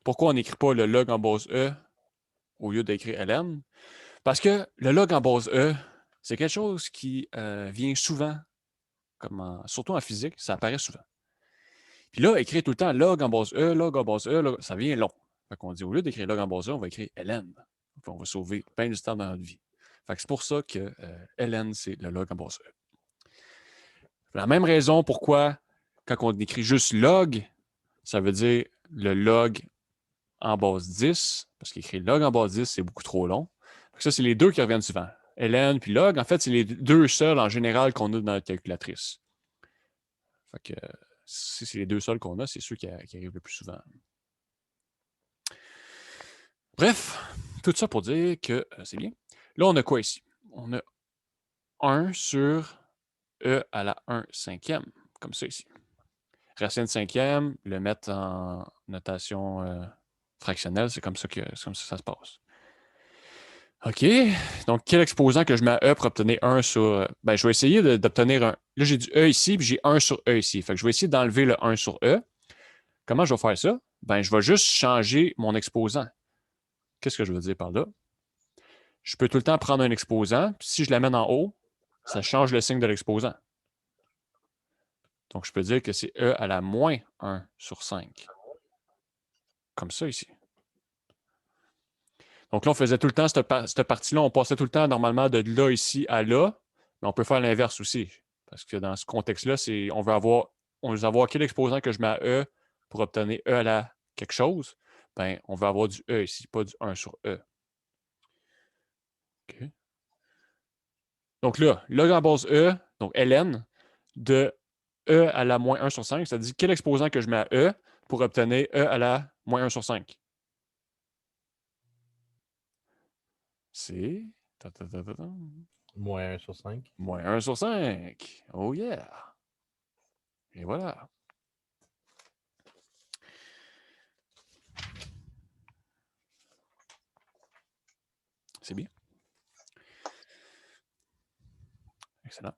Pourquoi on n'écrit pas le log en base E au lieu d'écrire Hélène? Parce que le log en base E, c'est quelque chose qui vient souvent, surtout en physique, ça apparaît souvent. Puis là, écrire tout le temps log en base E, ça vient long. Fait qu'on dit, au lieu d'écrire log en base E, on va écrire Hélène. Puis on va sauver plein de temps dans notre vie. Fait que c'est pour ça que Hélène, c'est le log en base E. La même raison pourquoi, quand on écrit juste log, ça veut dire le log en base 10, parce qu'écrire log en base 10, c'est beaucoup trop long. Ça, c'est les deux qui reviennent souvent. Hélène puis log, en fait, c'est les deux seuls en général qu'on a dans notre calculatrice. Fait que si c'est les deux seuls qu'on a, c'est ceux qui arrivent le plus souvent. Bref, tout ça pour dire que c'est bien. Là, on a quoi ici? On a 1 sur E à la 1/5e, comme ça ici. Racine 5e, le mettre en notation fractionnelle, c'est comme ça que ça se passe. OK. Donc, quel exposant que je mets à E pour obtenir 1 sur... Ben, je vais essayer d'obtenir un... Là, j'ai du E ici, puis j'ai 1 sur E ici. Fait que je vais essayer d'enlever le 1 sur E. Comment je vais faire ça? Ben, je vais juste changer mon exposant. Qu'est-ce que je veux dire par là? Je peux tout le temps prendre un exposant, puis si je l'amène en haut, ça change le signe de l'exposant. Donc, je peux dire que c'est E à la moins 1 sur 5. Comme ça ici. Donc là, on faisait tout le temps cette partie-là, on passait tout le temps normalement de là ici à là, mais on peut faire l'inverse aussi. Parce que dans ce contexte-là, on veut avoir quel exposant que je mets à E pour obtenir E à la quelque chose. Ben, on veut avoir du E ici, pas du 1 sur E. OK. Donc là, log en base E, donc ln, de E à la moins 1 sur 5, ça dit quel exposant que je mets à E pour obtenir E à la moins 1 sur 5. C'est... Moins 1 sur 5. Moins 1 sur 5. Oh yeah! Et voilà. C'est bien. Excellent.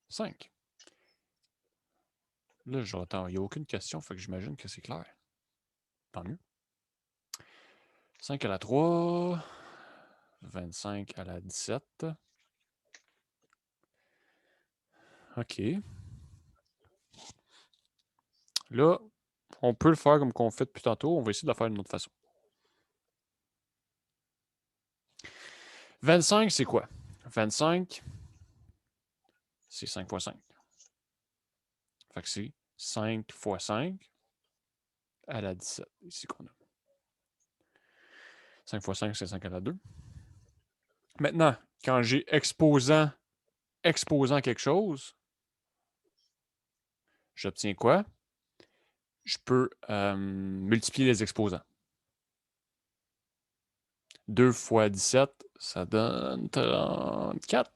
5. Là, j'entends, il n'y a aucune question, fait que j'imagine que c'est clair. Tant mieux. 5 à la 3. 25 à la 17. OK. Là, on peut le faire comme qu'on fait depuis tantôt. On va essayer de le faire d'une autre façon. 25, c'est quoi? 25, c'est 5 fois 5. Fait que c'est 5 fois 5 à la 17. Ici qu'on a. 5 fois 5, c'est 5 à la 2. Maintenant, quand j'ai exposant quelque chose, j'obtiens quoi? Je peux multiplier les exposants. 2 fois 17, ça donne 34.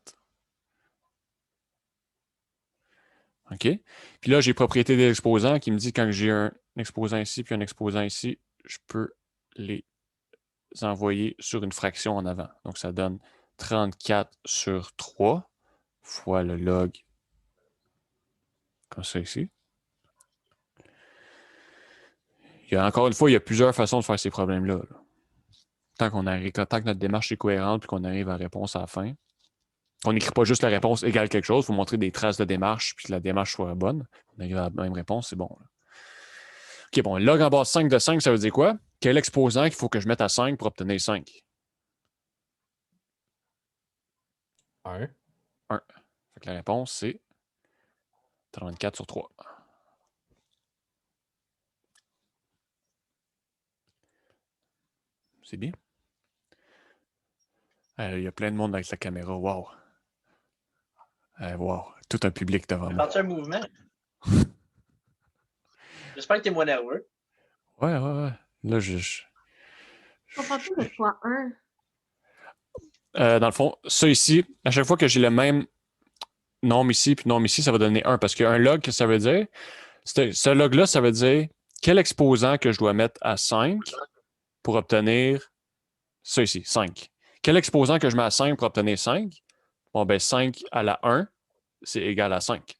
OK? Puis là, j'ai propriété des exposants qui me dit quand j'ai un exposant ici puis un exposant ici, je peux les envoyer sur une fraction en avant. Donc, ça donne 34 sur 3 fois le log comme ça ici. Encore une fois, il y a plusieurs façons de faire ces problèmes-là. Tant que notre démarche est cohérente et qu'on arrive à la réponse à la fin. On n'écrit pas juste la réponse égale quelque chose, il faut montrer des traces de démarche puis que la démarche soit bonne. On arrive à la même réponse, c'est bon. Là. OK, bon, log en base 5 de 5, ça veut dire quoi? Quel exposant qu'il faut que je mette à 5 pour obtenir 5? 1. 1. Fait que la réponse, c'est 34 sur 3. C'est bien. Il y a plein de monde avec la caméra. Wow. Wow. Tout un public devant moi. Parti un mouvement. J'espère que tu es moins nerveux. Ouais. Là, Je comprends pas le fois 1. dans le fond, ça ici, à chaque fois que j'ai le même nombre ici puis nombre ici, ça va donner 1. Parce qu'un log, qu'est-ce que ça veut dire? Ce log-là, ça veut dire quel exposant que je dois mettre à 5 pour obtenir ça ici, 5. Quel exposant que je mets à 5 pour obtenir 5? Bon, ben 5 à la 1, c'est égal à 5.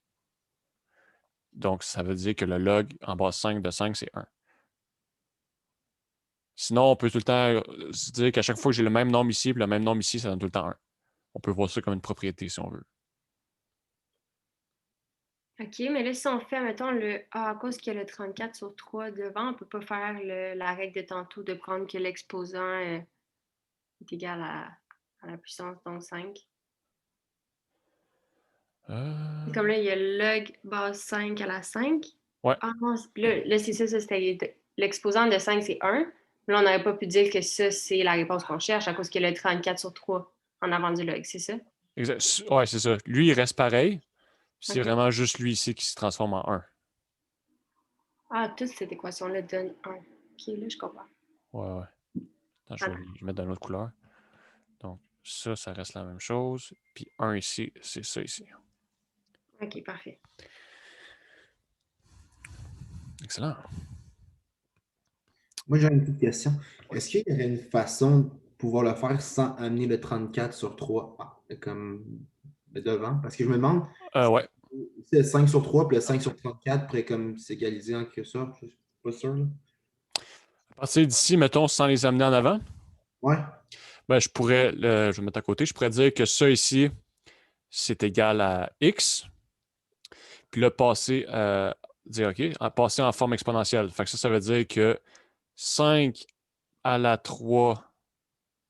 Donc, ça veut dire que le log en base 5 de 5, c'est 1. Sinon, on peut tout le temps se dire qu'à chaque fois que j'ai le même nombre ici et le même nombre ici, ça donne tout le temps 1. On peut voir ça comme une propriété si on veut. OK, mais là, si on fait, mettons, à cause qu'il y a le 34 sur 3 devant, on ne peut pas faire la règle de tantôt de prendre que l'exposant est égal à la puissance, donc 5. Comme là, il y a log base 5 à la 5. Ouais. Ah non, là c'est ça, c'était l'exposant de 5, c'est 1. Là, on n'aurait pas pu dire que ça, c'est la réponse qu'on cherche à cause qu'il y a le 34 sur 3 en avant du log, c'est ça? Exact. Ouais, c'est ça. Lui, il reste pareil. C'est Ok. vraiment juste lui ici qui se transforme en 1. Ah, toute cette équation-là donne 1. OK, là, je comprends. Ouais. Attends, je vais le mettre dans une autre couleur. Donc, ça reste la même chose. Puis 1 ici, c'est ça ici. OK, parfait. Excellent. Moi, j'ai une petite question. Est-ce qu'il y aurait une façon pouvoir le faire sans amener le 34 sur 3 comme devant. Parce que je me demande Ouais. si le 5 sur 3 puis le 5 sur 34 pourrait comme s'égaliser en quelque sorte. Je suis pas sûr. Là. À partir d'ici, mettons, sans les amener en avant, Ouais. ben, je vais mettre à côté, je pourrais dire que ça ici, c'est égal à x. Puis là, dire OK, passer en forme exponentielle. Fait que ça veut dire que 5 à la 3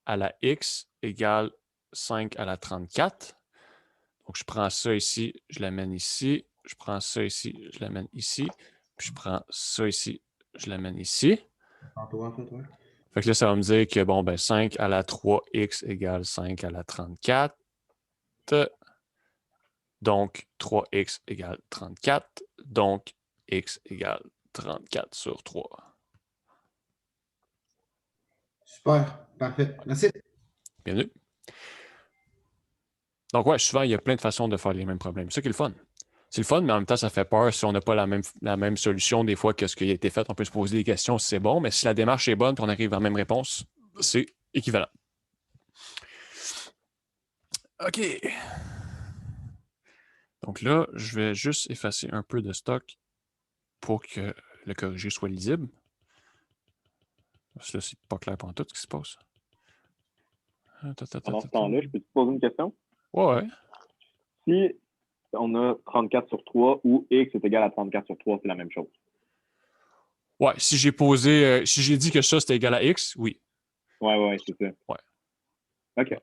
à la x égale 5 à la 34. Donc, je prends ça ici, je l'amène ici. Je prends ça ici, je l'amène ici. Puis je prends ça ici, je l'amène ici. Fait que là, ça va me dire que, bon, ben 5 à la 3x égale 5 à la 34. Donc, 3x égale 34. Donc, x égale 34 sur 3. Super. Parfait. Merci. Bienvenue. Donc, ouais, souvent, il y a plein de façons de faire les mêmes problèmes. C'est ça qui est le fun. C'est le fun, mais en même temps, ça fait peur si on n'a pas la même solution des fois que ce qui a été fait. On peut se poser des questions si c'est bon, mais si la démarche est bonne et on arrive à la même réponse, c'est équivalent. OK. Donc là, je vais juste effacer un peu de stock pour que le corrigé soit lisible. Parce que là, c'est pas clair pour tout ce qui se passe. Pendant ce temps-là, je peux te poser une question? Ouais. Si on a 34 sur 3 ou x est égal à 34 sur 3, c'est la même chose. Ouais, si j'ai dit que ça, c'était égal à x, oui. Ouais, c'est ça. Ouais. OK.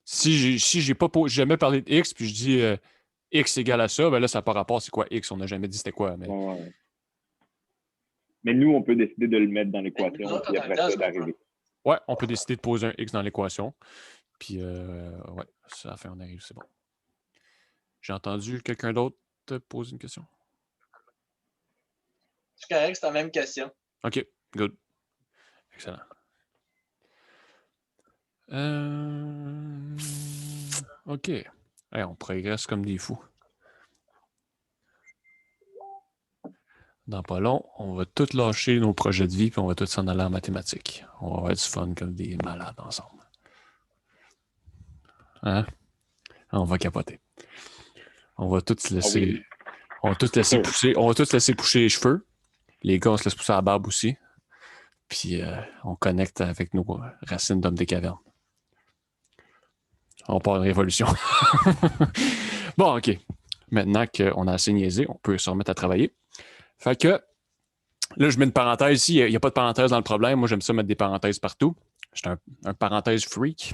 Si j'ai jamais parlé de x, puis je dis x égale à ça, ben là, ça n'a pas rapport, c'est quoi x? On n'a jamais dit c'était quoi. Mais... Ouais. Mais nous, on peut décider de le mettre dans l'équation, puis après ça, d'arriver. Ouais, on peut décider de poser un x dans l'équation. Puis, ouais, ça, à la fin, on arrive, c'est bon. J'ai entendu quelqu'un d'autre te poser une question? C'est correct, c'est la même question. OK, good. Excellent. OK. Hey, on progresse comme des fous. Dans pas long, on va tous lâcher nos projets de vie puis on va tous s'en aller en mathématiques. On va avoir du fun comme des malades ensemble. Hein? On va capoter. On va tous se laisser. On va tous laisser pousser. On va tous laisser pousser les cheveux. Les gars, on se laisse pousser la barbe aussi. Puis on connecte avec nos racines d'hommes des cavernes. On part une révolution. Bon, OK. Maintenant qu'on a assez niaisé, on peut se remettre à travailler. Fait que là, je mets une parenthèse ici. Il n'y a pas de parenthèse dans le problème. Moi, j'aime ça mettre des parenthèses partout. Je suis un parenthèse freak.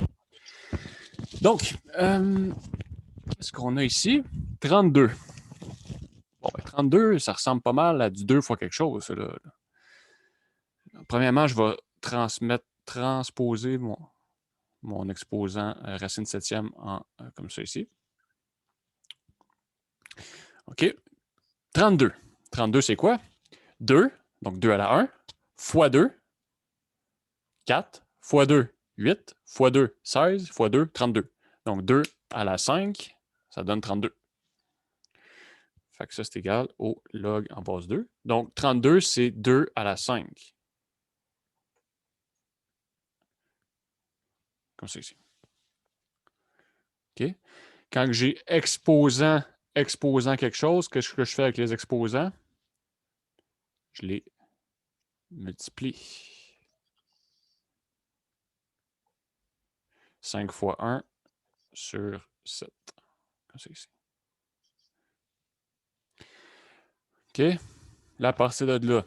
Donc, qu'est-ce qu'on a ici? 32. Bon, 32, ça ressemble pas mal à du 2 fois quelque chose. Là. Premièrement, je vais transposer mon exposant racine septième comme ça ici. OK. 32. 32, c'est quoi? 2, donc 2 à la 1, fois 2, 4, fois 2, 8, fois 2, 16, fois 2, 32. Donc 2 à la 5, ça donne 32. Fait que ça, c'est égal au log en base 2. Donc 32, c'est 2 à la 5. Comme ça ici. OK? Quand j'ai exposant quelque chose, qu'est-ce que je fais avec les exposants? Je les multiplie. 5 fois 1 sur 7. Comme ça ici. OK? Là, à partir de là,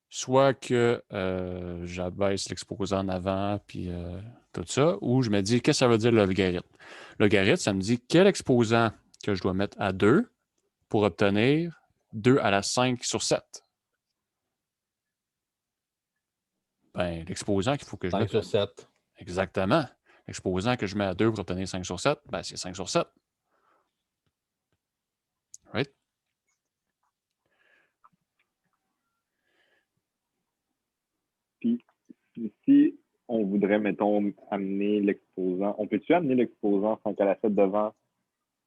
soit que j'abaisse l'exposant en avant, puis tout ça, ou je me dis, qu'est-ce que ça veut dire le logarithme? Le logarithme, ça me dit quel exposant que je dois mettre à 2 pour obtenir 2 à la 5 sur 7. Ben, l'exposant qu'il faut que je mette. 5 sur 7. Exactement. L'exposant que je mets à 2 pour obtenir 5 sur 7, ben, c'est 5 sur 7. Right? Puis, si on voudrait, mettons, amener l'exposant, on peut-tu amener l'exposant 5 à la 7 devant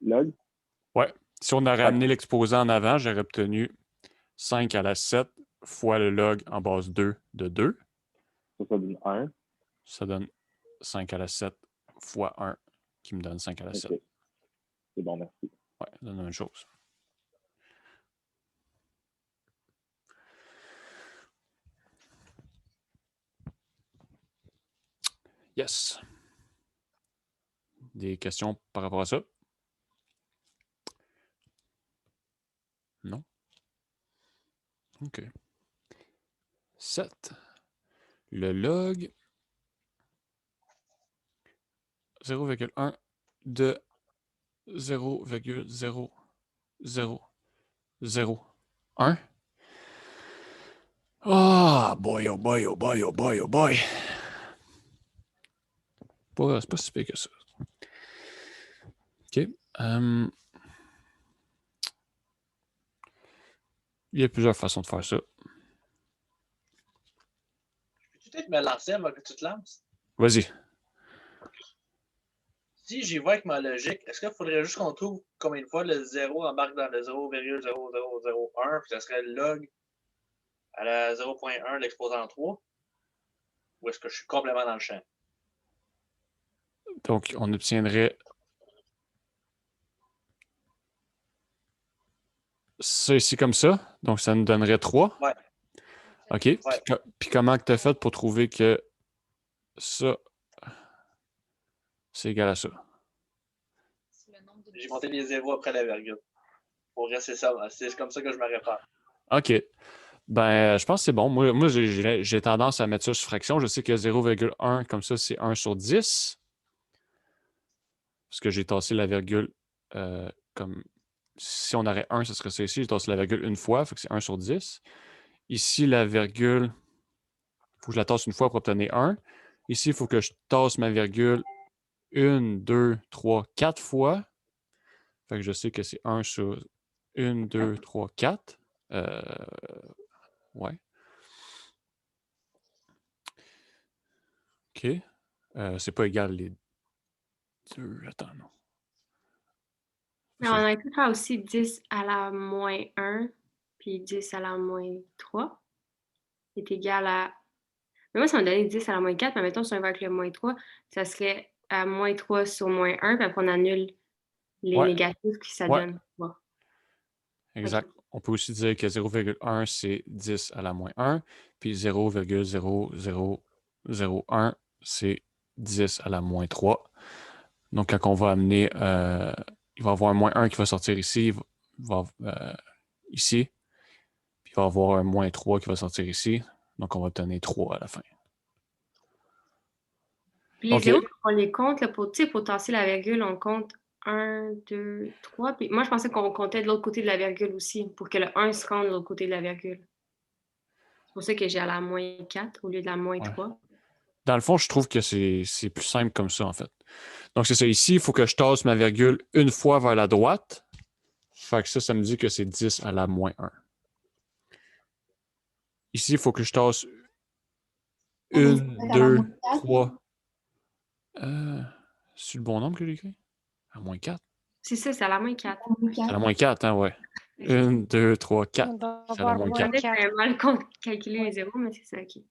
log? Ouais. Si on aurait amené l'exposant en avant, j'aurais obtenu 5 à la 7 fois le log en base 2 de 2. Ça donne 1. Ça donne 5 à la 7 fois 1, qui me donne 5 à la 7. OK. C'est bon, merci. Ouais, ça donne la même chose. Yes. Des questions par rapport à ça? Non? OK. 7. Le log 0,1 de 0,0001. Ah, boy, oh boy, oh boy, oh boy, oh boy. C'est pas si pire que ça. OK. Il y a plusieurs façons de faire ça. Peux-tu peut-être me lancer avant que tu te lances? Vas-y. Si j'y vais avec ma logique, est-ce qu'il faudrait juste qu'on trouve combien de fois le 0 embarque dans le 0,0001, puis ça serait le log à la 0,1 l'exposant 3? Ou est-ce que je suis complètement dans le champ? Donc, on obtiendrait ça ici comme ça. Donc, ça nous donnerait 3. Ouais. OK. Ouais. Puis comment tu as fait pour trouver que ça, c'est égal à ça? J'ai monté les zéros après la virgule. Pour rester ça, c'est comme ça que je me répare. OK. Ben, je pense que c'est bon. Moi j'ai tendance à mettre ça sur fraction. Je sais que 0,1, comme ça, c'est 1 sur 10. Parce que j'ai tassé la virgule comme... Si on aurait 1, ce serait ça ici. J'ai tassé la virgule une fois, fait que c'est 1 sur 10. Ici, la virgule, il faut que je la tasse une fois pour obtenir 1. Ici, il faut que je tasse ma virgule 1, 2, 3, 4 fois. Fait que je sais que c'est 1 sur 1, 2, 3, 4. Ouais. OK. C'est pas égal les deux. Attends, non. Mais on aurait pu faire aussi 10 à la moins 1, puis 10 à la moins 3 est égal à... Mais moi, ça m'a donné 10 à la moins 4, mais mettons, si on va avec le moins 3, ça serait à moins 3 sur moins 1, puis après on annule les négatifs, puis ça donne 3. Exact. Okay. On peut aussi dire que 0,1, c'est 10 à la moins 1, puis 0,0001, c'est 10 à la moins 3. Donc, quand on va amener, il va y avoir un moins 1 qui va sortir ici, ici, puis il va y avoir un moins 3 qui va sortir ici. Donc, on va obtenir 3 à la fin. Puis les zéros, on les compte, là, pour tasser la virgule, on compte 1, 2, 3. Puis moi, je pensais qu'on comptait de l'autre côté de la virgule aussi, pour que le 1 se rende de l'autre côté de la virgule. C'est pour ça que j'ai à la moins 4 au lieu de la moins 3. Dans le fond, je trouve que c'est plus simple comme ça, en fait. Donc, c'est ça. Ici, il faut que je tasse ma virgule une fois vers la droite. Fait que ça me dit que c'est 10 à la moins 1. Ici, il faut que je tasse 1, 2, 3. C'est le bon nombre que j'ai écrit? À moins 4? C'est ça, c'est à la moins 4. C'est à la moins 4, hein, ouais. 1, 2, 3, 4. C'est à la moins 4. J'avais mal calculé les zéros, mais c'est ça, OK.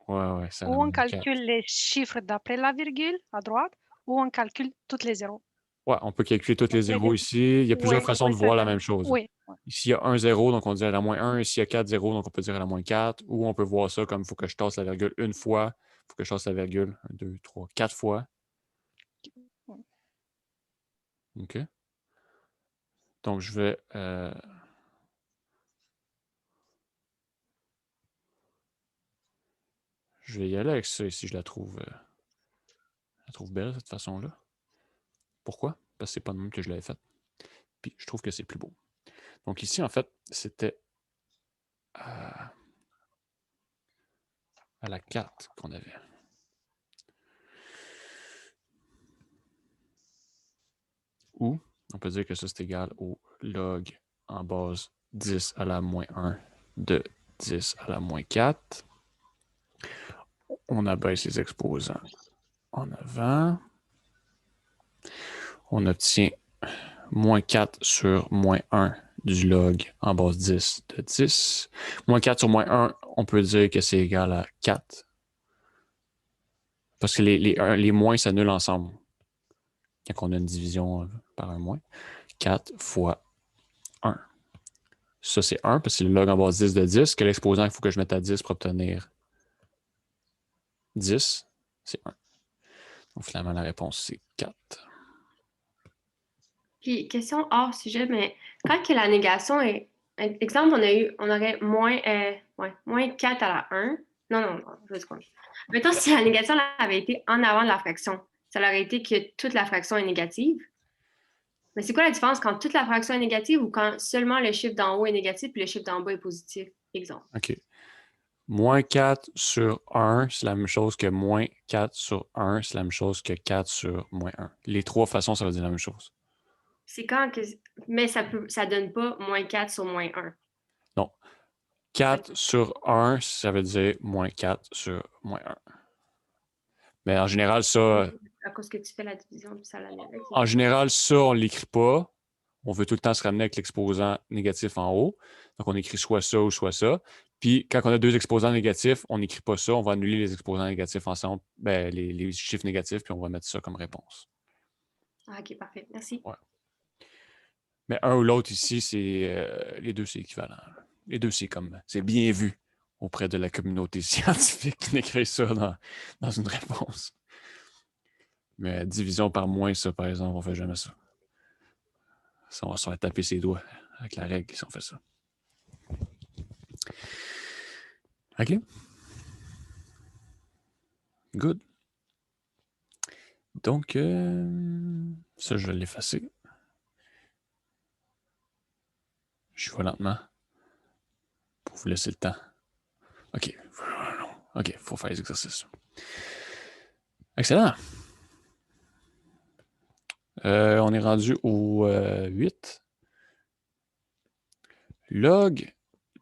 Ouais, c'est à la Ou moins on calcule les chiffres d'après la virgule à droite, ou on calcule tous les zéros. Ouais, on peut calculer tous les zéros ici. Il y a plusieurs façons de voir la même chose. Oui. Ici, il y a 1 0, donc on dit à la moins 1. Ici, il y a 4 0, donc on peut dire à la moins 4. Ou on peut voir ça comme il faut que je tasse la virgule une fois. Il faut que je tasse la virgule 1, 2, 3, 4 fois. OK. Donc, je vais... je vais y aller avec ça ici. Je la trouve belle, cette façon-là. Pourquoi? Parce que c'est pas le même que je l'avais fait. Puis, je trouve que c'est plus beau. Donc, ici, en fait, c'était à la 4 qu'on avait. Ou, on peut dire que ça, c'est égal au log en base 10 à la moins 1 de 10 à la moins 4. On abaisse les exposants en avant. On obtient moins 4 sur moins 1 du log en base 10 de 10. Moins 4 sur moins 1, on peut dire que c'est égal à 4 Parce que les moins s'annulent ensemble. Quand on a une division par un moins. 4 fois 1. Ça, c'est 1 parce que c'est le log en base 10 de 10. Quel exposant il faut que je mette à 10 pour obtenir 10? C'est 1. Donc, finalement, la réponse, c'est 4. Puis, question hors sujet, mais quand que la négation est. Exemple, on aurait moins 4 à la 1. Non, je vais dire. Mettons, si la négation avait été en avant de la fraction, ça aurait été que toute la fraction est négative. Mais c'est quoi la différence quand toute la fraction est négative ou quand seulement le chiffre d'en haut est négatif et le chiffre d'en bas est positif? Exemple. OK. Moins 4 sur 1, c'est la même chose que moins 4 sur 1, c'est la même chose que 4 sur moins 1. Les trois façons, ça veut dire la même chose. C'est quand que. Mais ça donne pas moins 4 sur moins 1. Non. 4 sur 1, ça veut dire moins 4 sur moins 1. Mais en général, ça. À cause que tu fais la division, puis ça l'annule. En général, ça, on ne l'écrit pas. On veut tout le temps se ramener avec l'exposant négatif en haut. Donc, on écrit soit ça ou soit ça. Puis, quand on a deux exposants négatifs, on n'écrit pas ça. On va annuler les exposants négatifs ensemble, les chiffres négatifs, puis on va mettre ça comme réponse. Ah, OK, parfait. Merci. Ouais. Mais un ou l'autre ici, c'est les deux, c'est équivalent. Les deux, c'est bien vu auprès de la communauté scientifique d'écrire ça dans une réponse. Mais division par moins, ça, par exemple, on ne fait jamais ça. Ça, on va se faire taper ses doigts avec la règle si on fait ça. OK? Good. Donc, ça, je vais l'effacer. Je vais lentement pour vous laisser le temps. OK. OK, il faut faire les exercices. Excellent. On est rendu au 8. Log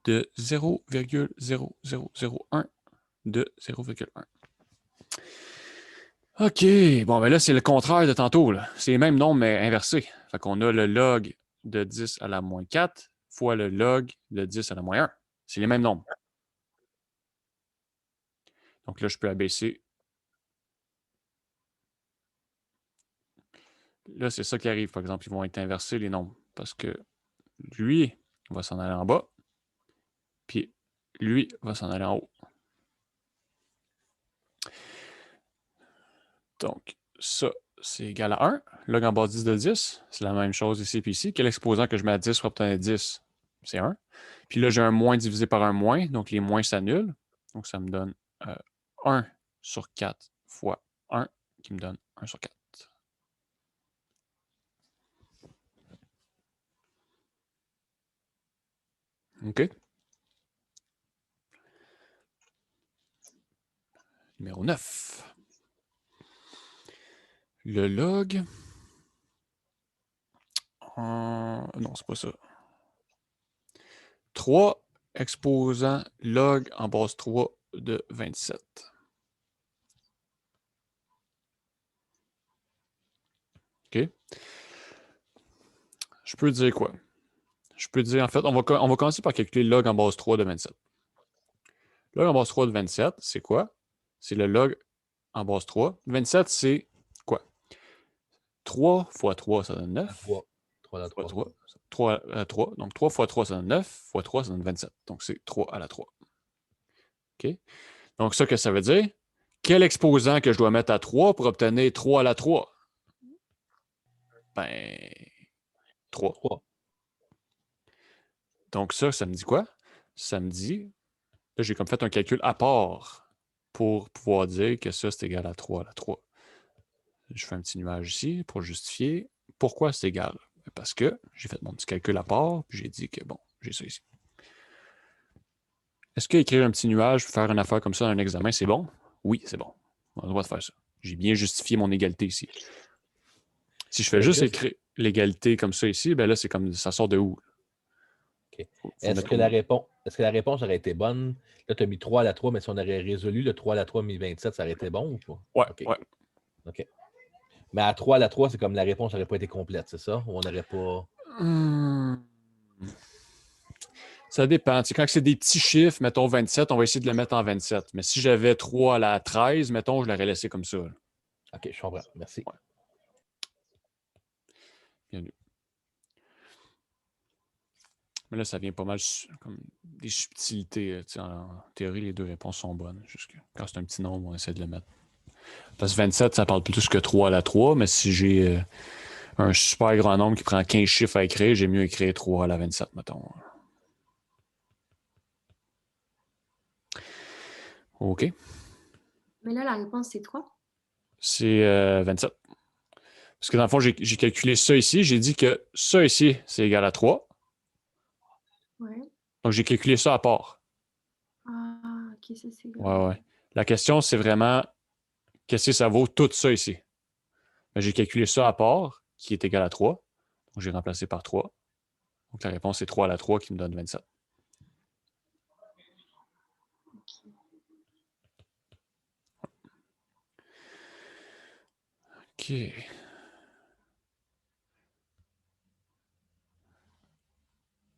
de 0,0001 de 0,1. OK. Bon, ben là, c'est le contraire de tantôt. C'est les mêmes nombres, mais inversés. Fait qu'on a le log de 10 à la moins 4 fois le log de 10 à la moins 1. C'est les mêmes nombres. Donc là, je peux abaisser. Là, c'est ça qui arrive. Par exemple, ils vont être inversés, les nombres. Parce que lui va s'en aller en bas. Puis lui va s'en aller en haut. Donc, ça, c'est égal à 1. Log en bas 10 de 10, c'est la même chose ici et ici. Quel exposant que je mets à 10 pour obtenir 10? C'est 1. Puis là, j'ai un moins divisé par un moins, donc les moins s'annulent. Donc, ça me donne 1 sur 4 fois 1, qui me donne 1 sur 4. OK? Numéro 9. Le log. Non, c'est pas ça. 3 exposants log en base 3 de 27. OK? Je peux dire quoi? Je peux dire, en fait, on va commencer par calculer log en base 3 de 27. Log en base 3 de 27, c'est quoi? C'est le log en base 3. 27, c'est quoi? 3 fois 3, ça donne 9. 3 à la 3. 3 à la 3. Donc, 3 fois 3, ça donne 9. Fois 3, ça donne 27. Donc, c'est 3 à la 3. OK? Donc, ça, que ça veut dire? Quel exposant que je dois mettre à 3 pour obtenir 3 à la 3? Ben, 3. Donc, ça me dit quoi? Ça me dit, là, j'ai comme fait un calcul à part pour pouvoir dire que ça, c'est égal à 3 à la 3. Je fais un petit nuage ici pour justifier pourquoi c'est égal. Parce que j'ai fait mon petit calcul à part, puis j'ai dit que, bon, j'ai ça ici. Est-ce qu'écrire un petit nuage, faire une affaire comme ça dans un examen, c'est bon? Oui, c'est bon. On a le droit de faire ça. J'ai bien justifié mon égalité ici. Si je fais juste écrire l'égalité comme ça ici, ben là, c'est comme ça sort de où? Okay. Est-ce que la réponse aurait été bonne? Là, tu as mis 3 à la 3, mais si on aurait résolu le 3 à la 3 mis 27, ça aurait été bon ou pas? Ouais, okay. Ouais. OK. Mais à 3 à la 3, c'est comme la réponse n'aurait pas été complète, c'est ça? Ou on n'aurait pas. Ça dépend. Tu sais, quand c'est des petits chiffres, mettons 27, on va essayer de le mettre en 27. Mais si j'avais 3 à la 13, mettons, je l'aurais laissé comme ça. Là. OK, je comprends. Merci. Ouais. Bienvenue. Mais là, ça vient pas mal comme des subtilités. Tu sais, en théorie, les deux réponses sont bonnes. Juste que quand c'est un petit nombre, on essaie de le mettre. Parce que 27, ça parle plus que 3 à la 3, mais si j'ai un super grand nombre qui prend 15 chiffres à écrire, j'ai mieux écrire 3 à la 27, mettons. OK. Mais là, la réponse, c'est 3. C'est 27. Parce que dans le fond, j'ai calculé ça ici. J'ai dit que ça ici, c'est égal à 3. Ouais. Donc, j'ai calculé ça à part. Ah, ok, ça c'est Ouais. La question, c'est vraiment qu'est-ce que ça vaut tout ça ici? Ben, j'ai calculé ça à part, qui est égal à 3. Donc, j'ai remplacé par 3. Donc, la réponse, c'est 3 à la 3 qui me donne 27. OK.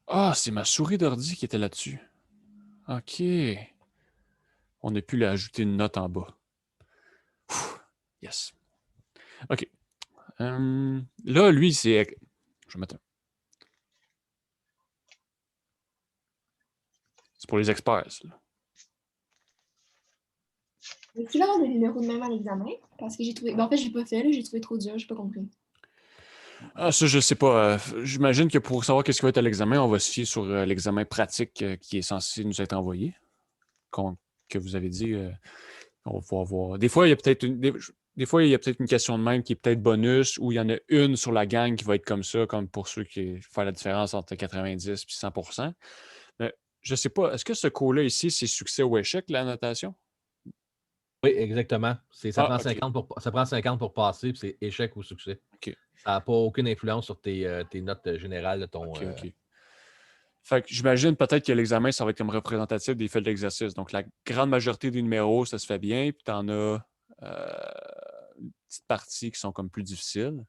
Ah, c'est ma souris d'ordi qui était là-dessus. OK. On a pu lui ajouter une note en bas. Yes. OK. Là, lui, c'est... Je vais mettre un... C'est pour les experts, ça. Veux-tu avoir des numéros de même à l'examen? Parce que j'ai trouvé. Ben, en fait, je l'ai pas fait, là, j'ai trouvé trop dur, j'ai pas compris. Ah, ça, je sais pas. J'imagine que pour savoir qu'est-ce qui va être à l'examen, on va se fier sur l'examen pratique qui est censé nous être envoyé. Que vous avez dit, on va voir. Des fois, il y a peut-être des fois, il y a peut-être une question de même qui est peut-être bonus, ou il y en a une sur la gang qui va être comme ça, comme pour ceux qui font la différence entre 90 et 100%. Mais je sais pas, est-ce que ce cours-là ici, c'est succès ou échec, la notation? Oui, exactement. Ça prend OK. 50 pour passer, puis c'est échec ou succès. OK. Ça n'a pas aucune influence sur tes notes générales de ton. OK. Fait que j'imagine peut-être que l'examen, ça va être comme représentatif des faits d'exercice. Donc, la grande majorité des numéros, ça se fait bien, puis tu en as une petite partie qui sont comme plus difficiles.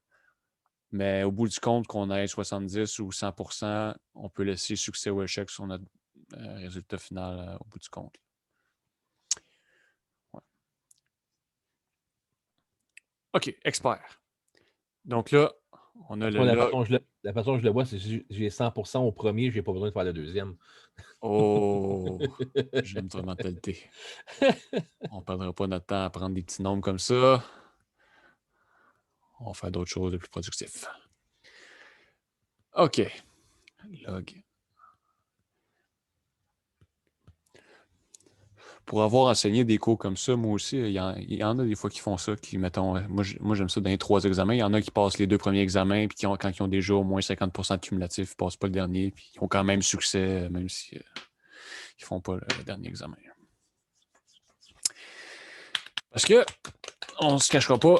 Mais au bout du compte, qu'on ait 70 ou 100%, on peut laisser succès ou échec sur notre résultat final au bout du compte. Ouais. OK, expert. Donc là, on a la façon dont je le vois, c'est que j'ai 100% au premier, je n'ai pas besoin de faire le deuxième. Oh, j'aime ta mentalité. On ne perdra pas notre temps à prendre des petits nombres comme ça. On va faire d'autres choses de plus productifs. OK. Log. Pour avoir enseigné des cours comme ça, moi aussi, il y en a des fois qui font ça, qui, mettons, moi j'aime ça dans les 3 examens. Il y en a qui passent les 2 premiers examens, puis quand ils ont déjà au moins 50% de cumulatif, ils ne passent pas le dernier, puis ils ont quand même succès, même si ils ne font pas le dernier examen. Parce que, on ne se cachera pas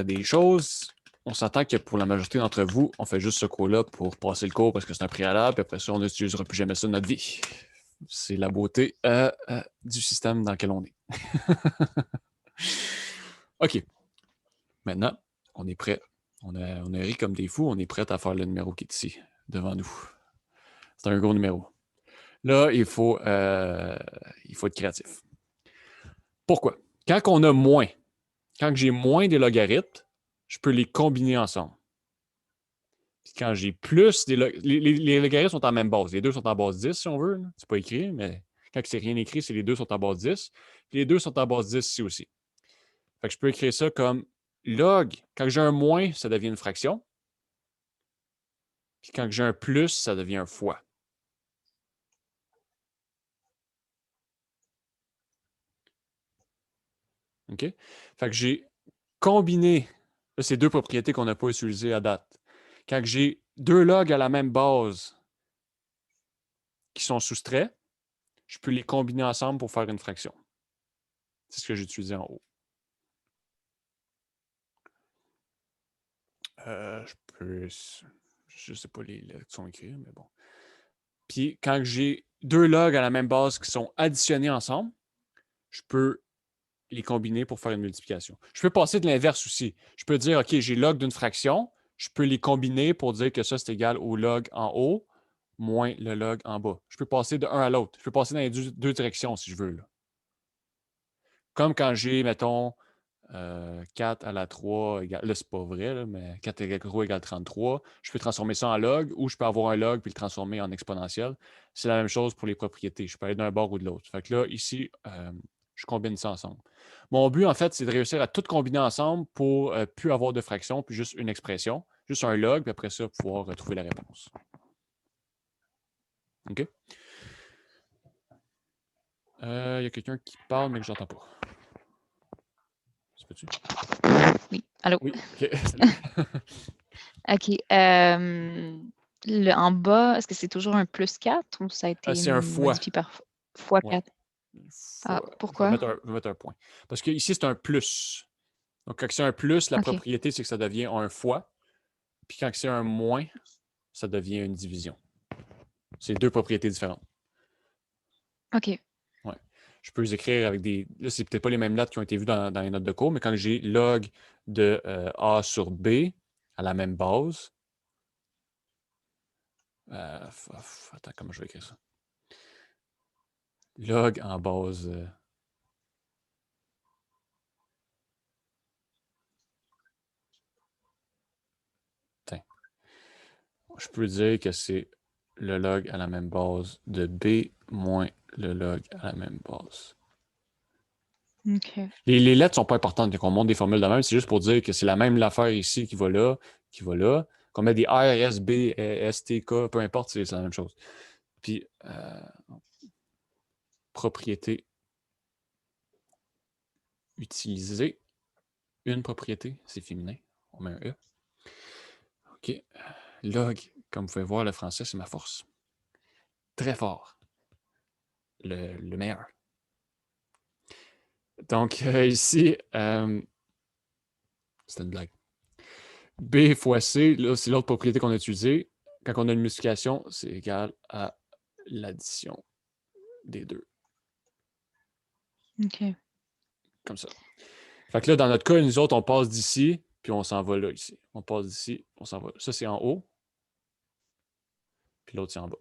des choses. On s'entend que pour la majorité d'entre vous, on fait juste ce cours-là pour passer le cours parce que c'est un préalable, puis après ça, on n'utilisera plus jamais ça de notre vie. C'est la beauté du système dans lequel on est. OK. Maintenant, on est prêt. On a ri comme des fous. On est prêt à faire le numéro qui est ici, devant nous. C'est un gros numéro. Là, il faut être créatif. Pourquoi? Quand on a moins, quand j'ai moins des logarithmes, je peux les combiner ensemble. Puis quand j'ai plus des les logarithmes sont en même base. Les deux sont en base 10, si on veut. C'est pas écrit, mais quand c'est rien écrit, c'est les deux sont en base 10. Puis les deux sont en base 10 ici aussi. Fait que je peux écrire ça comme log. Quand j'ai un moins, ça devient une fraction. Puis quand j'ai un plus, ça devient un fois. OK? Fait que j'ai combiné. Là, c'est 2 propriétés qu'on n'a pas utilisées à date. Quand j'ai 2 logs à la même base qui sont soustraits, je peux les combiner ensemble pour faire une fraction. C'est ce que j'ai utilisé en haut. Je ne sais pas les lettres qui sont écrites, mais bon. Puis quand j'ai 2 logs à la même base qui sont additionnés ensemble, je peux les combiner pour faire une multiplication. Je peux passer de l'inverse aussi. Je peux dire, OK, j'ai log d'une fraction, je peux les combiner pour dire que ça, c'est égal au log en haut, moins le log en bas. Je peux passer de un à l'autre. Je peux passer dans les deux directions si je veux. Là. Comme quand j'ai, mettons, 4 à la 3 égale. Là, c'est pas vrai, là, mais 4 égale 3 égale 33. Je peux transformer ça en log ou je peux avoir un log puis le transformer en exponentiel. C'est la même chose pour les propriétés. Je peux aller d'un bord ou de l'autre. Fait que là, ici, je combine ça ensemble. Mon but, en fait, c'est de réussir à tout combiner ensemble pour plus avoir de fractions, puis juste une expression, juste un log, puis après ça, pouvoir trouver la réponse. OK? Il y a quelqu'un qui parle, mais que je n'entends pas. Ça peut-tu? Oui, allô? Oui, OK. OK. En bas, est-ce que c'est toujours un plus 4 ou ça a été C'est un fois. modifié par fois Ouais. 4? Ah, Je pourquoi? vais mettre un point. Parce que ici, c'est un plus. Donc, quand c'est un plus, la OK. propriété, c'est que ça devient un fois. Puis quand c'est un moins, ça devient une division. C'est deux propriétés différentes. OK. Ouais. Je peux les écrire avec des. Là, c'est peut-être pas les mêmes lettres qui ont été vues dans les notes de cours, mais quand j'ai log de A sur B à la même base. Attends, comment je vais écrire ça? Log en base. Je peux dire que c'est le log à la même base de B moins le log à la même base. OK. Les lettres ne sont pas importantes quand on monte des formules de même. C'est juste pour dire que c'est la même affaire ici qui va là, qui va là. Qu'on met des R, S, B, S, T, K, peu importe, c'est la même chose. Puis, propriété. Utiliser une propriété, c'est féminin. On met un E. OK. Log, comme vous pouvez voir, le français, c'est ma force. Très fort. Le meilleur. Donc, ici, c'est une blague. B fois C, là, c'est l'autre propriété qu'on a utilisée. Quand on a une multiplication, c'est égal à l'addition des deux. OK. Comme ça. Fait que là, dans notre cas, nous autres, on passe d'ici, puis on s'en va là, ici. On passe d'ici, on s'en va là. Ça, c'est en haut. Puis l'autre, c'est en bas.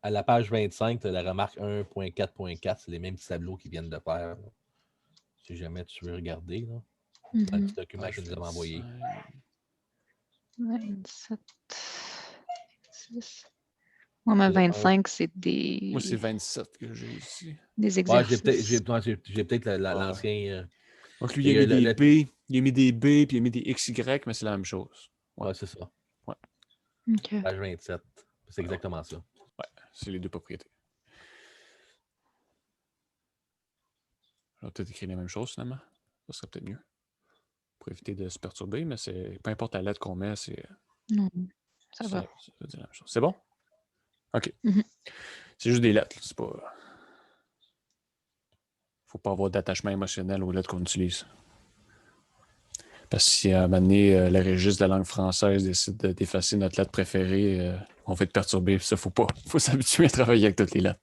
À la page 25, tu as la remarque 1.4.4. C'est les mêmes petits tableaux qu'ils viennent de faire. Là. Si jamais tu veux regarder. Là. Dans le petit document que nous avons envoyé. 27. 26. Moi, ma 25, c'est des. Moi, c'est 27 que j'ai ici. Des exercices. Ouais, j'ai peut-être l'ancien. Donc, lui, il a mis des B, il a mis des B, puis il a mis des XY, mais c'est la même chose. Ouais, c'est ça. Ouais. OK. Page 27. C'est exactement ça. Ouais, c'est les deux propriétés. On va peut-être écrire la même chose, finalement. Ça serait peut-être mieux. Pour éviter de se perturber, mais c'est peu importe la lettre qu'on met, c'est. Non, ça va. Ça veut dire la même chose. C'est bon? OK. Mm-hmm. C'est juste des lettres. C'est pas. Faut pas avoir d'attachement émotionnel aux lettres qu'on utilise. Parce que si à un moment donné, le registre de la langue française décide d'effacer notre lettre préférée, on va être perturbé. Ça, faut pas. Faut s'habituer à travailler avec toutes les lettres.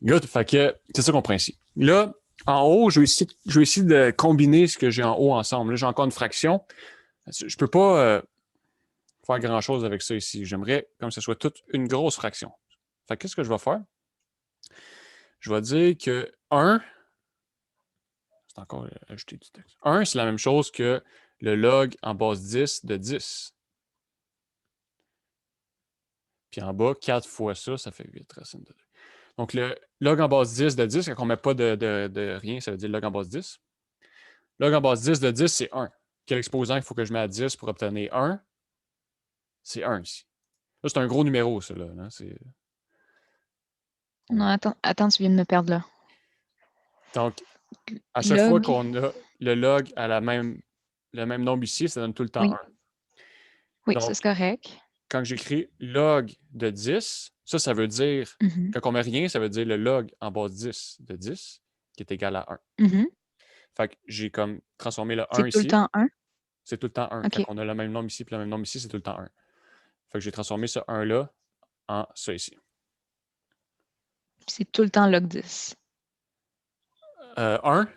Good. Fait que c'est ça qu'on prend ici. Là, en haut, je vais essayer de combiner ce que j'ai en haut ensemble. Là, j'ai encore une fraction. Je peux pas faire grand-chose avec ça ici. J'aimerais comme ce soit toute une grosse fraction. Fait que qu'est-ce que je vais faire? Je vais dire que 1, c'est encore ajouter du texte. 1, c'est la même chose que le log en base 10 de 10. Puis en bas, 4 fois ça, ça fait 8 racine de 2. Donc, le log en base 10 de 10, quand on ne met pas de rien, ça veut dire log en base 10. Log en base 10 de 10, c'est 1. Quel exposant il faut que je mette à 10 pour obtenir 1? C'est 1 ici. Là, c'est un gros numéro, ça. Là, hein? Non, attends, tu viens de me perdre là. Donc, à chaque fois qu'on a le log à le même nombre ici, ça donne tout le temps 1. Oui, c'est correct. Quand j'écris log de 10, ça veut dire, quand on met rien, ça veut dire le log en base 10 de 10, qui est égal à 1. Fait que j'ai comme transformé le 1 ici. C'est tout le temps 1? C'est tout le temps 1. Okay. Quand on a le même nombre ici, puis le même nombre ici, c'est tout le temps 1. Fait que j'ai transformé ce 1-là en ça ici. C'est tout le temps log 10. 1?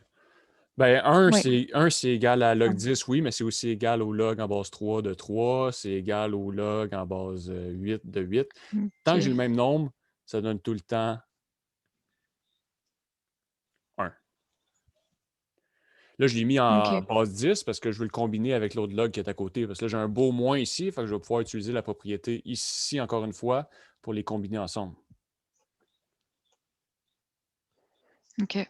Ben, 1, Oui. c'est égal à log 10, oui, mais c'est aussi égal au log en base 3 de 3. C'est égal au log en base 8 de 8. Tant que j'ai le OK. même nombre, ça donne tout le temps 1. Là, je l'ai mis en OK. base 10 parce que je veux le combiner avec l'autre log qui est à côté. Parce que là, j'ai un beau moins ici, fait que je vais pouvoir utiliser la propriété ici, encore une fois, pour les combiner ensemble. OK. Ouais.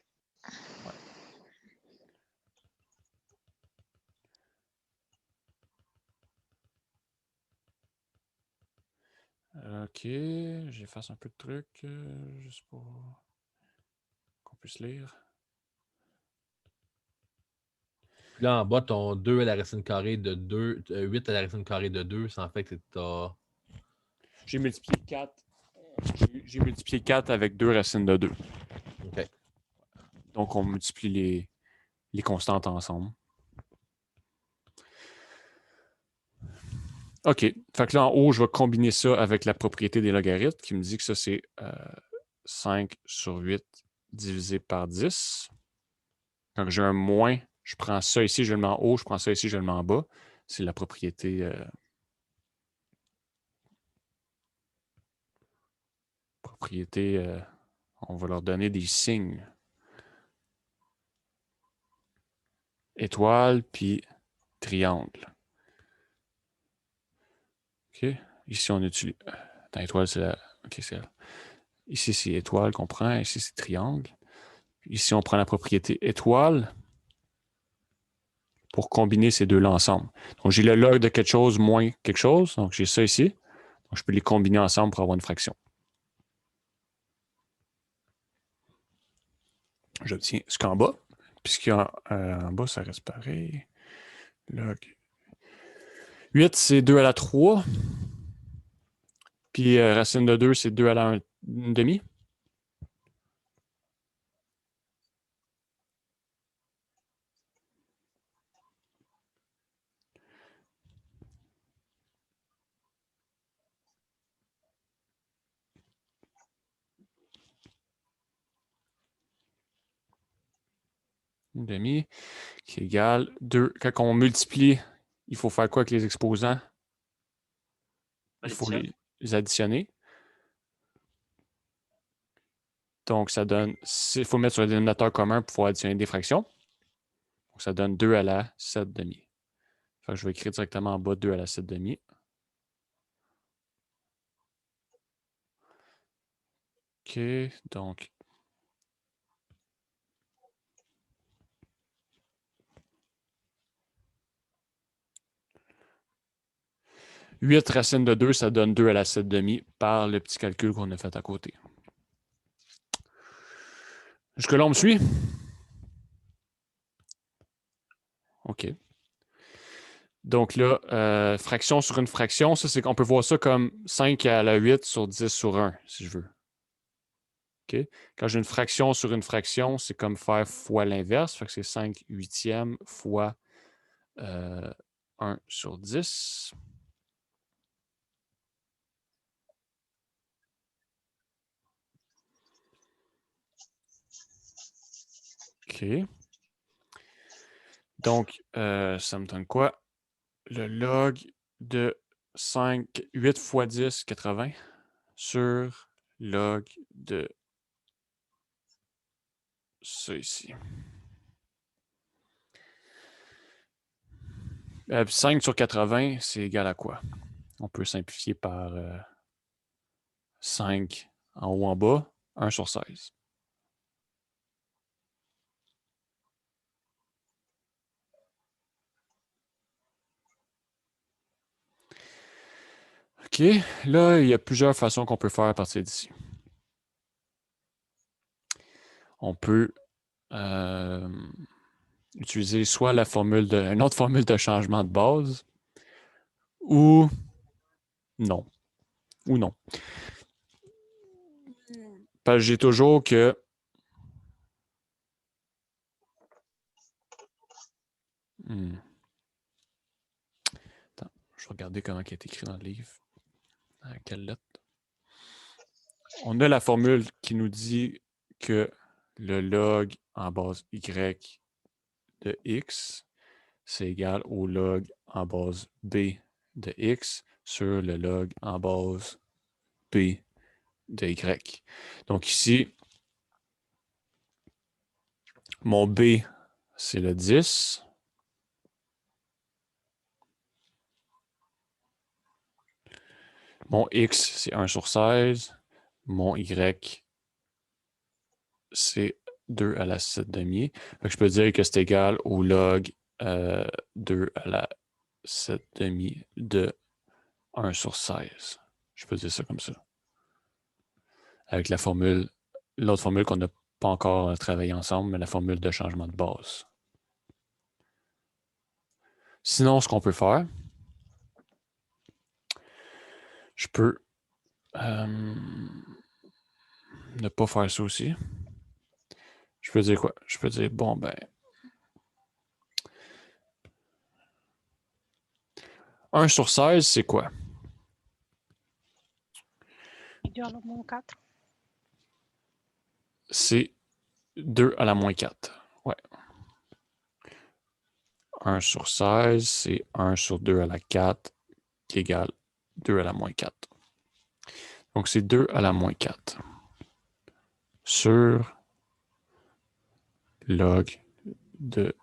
OK, j'efface un peu de trucs, juste pour qu'on puisse lire. Puis là, en bas, ton 2 à la racine carrée de 2, 8 à la racine carrée de 2, ça en fait que t'as... J'ai multiplié 4. J'ai multiplié 4 avec 2 racines de 2. OK. Donc, on multiplie les constantes ensemble. OK. Fait que là, en haut, je vais combiner ça avec la propriété des logarithmes qui me dit que ça, c'est 5 sur 8 divisé par 10. Quand j'ai un moins, je prends ça ici, je le mets en haut, je prends ça ici, je le mets en bas. C'est la propriété... on va leur donner des signes. Étoile, puis triangle. OK. Ici, on utilise... Attends, étoile, c'est la... OK, c'est là. Ici, c'est étoile qu'on prend. Ici, c'est triangle. Ici, on prend la propriété étoile pour combiner ces deux-là ensemble. Donc, j'ai le log de quelque chose moins quelque chose. Donc, j'ai ça ici. Donc, je peux les combiner ensemble pour avoir une fraction. J'obtiens ce qu'en bas. Puisqu'en bas, ça reste pareil. Log 8, c'est 2 à la 3. Puis racine de 2, c'est 2 à la 1,5. Demi, qui est égal 2. Quand on multiplie, il faut faire quoi avec les exposants? Il faut les additionner. Donc, ça donne... Il faut mettre sur le dénominateur commun pour pouvoir additionner des fractions. Donc, ça donne 2 à la 7 demi. Fait que je vais écrire directement en bas 2 à la 7 demi. OK, donc... « 8 racine de 2, ça donne 2 à la 7 demi par le petit calcul qu'on a fait à côté. Jusque-là, on me suit? OK. Donc là, fraction sur une fraction, ça, c'est qu'on peut voir ça comme 5 à la 8 sur 10 sur 1, si je veux. OK? Quand j'ai une fraction sur une fraction, c'est comme faire fois l'inverse. Fait que c'est 5 huitièmes fois 1 sur 10. OK. Donc, ça me donne quoi? Le log de 8 fois 10, 80, sur log de ça ici. 5 sur 80, c'est égal à quoi? On peut simplifier par 5 en haut en bas, 1 sur 16. OK, là, il y a plusieurs façons qu'on peut faire à partir d'ici. On peut utiliser soit une autre formule de changement de base ou non. Ou non. Parce que j'ai toujours que Attends, je vais regarder comment il est écrit dans le livre. À quelle lettre? On a la formule qui nous dit que le log en base Y de x, c'est égal au log en base b de x sur le log en base b de y. Donc ici, mon b, c'est le 10. Mon x, c'est 1 sur 16. Mon y, c'est 2 à la 7 demi. Je peux dire que c'est égal au log 2 à la 7 demi de 1 sur 16. Je peux dire ça comme ça. Avec la formule, l'autre formule qu'on n'a pas encore travaillé ensemble, mais la formule de changement de base. Sinon, ce qu'on peut faire, je peux ne pas faire ça aussi. Je peux dire quoi? Je peux dire, bon, ben, 1 sur 16, c'est quoi? Égal au moins 4. C'est 2 à la moins 4. Ouais. 1 sur 16, c'est 1 sur 2 à la 4 qui égale 2 à la moins 4. Donc, c'est 2 à la moins 4 sur log de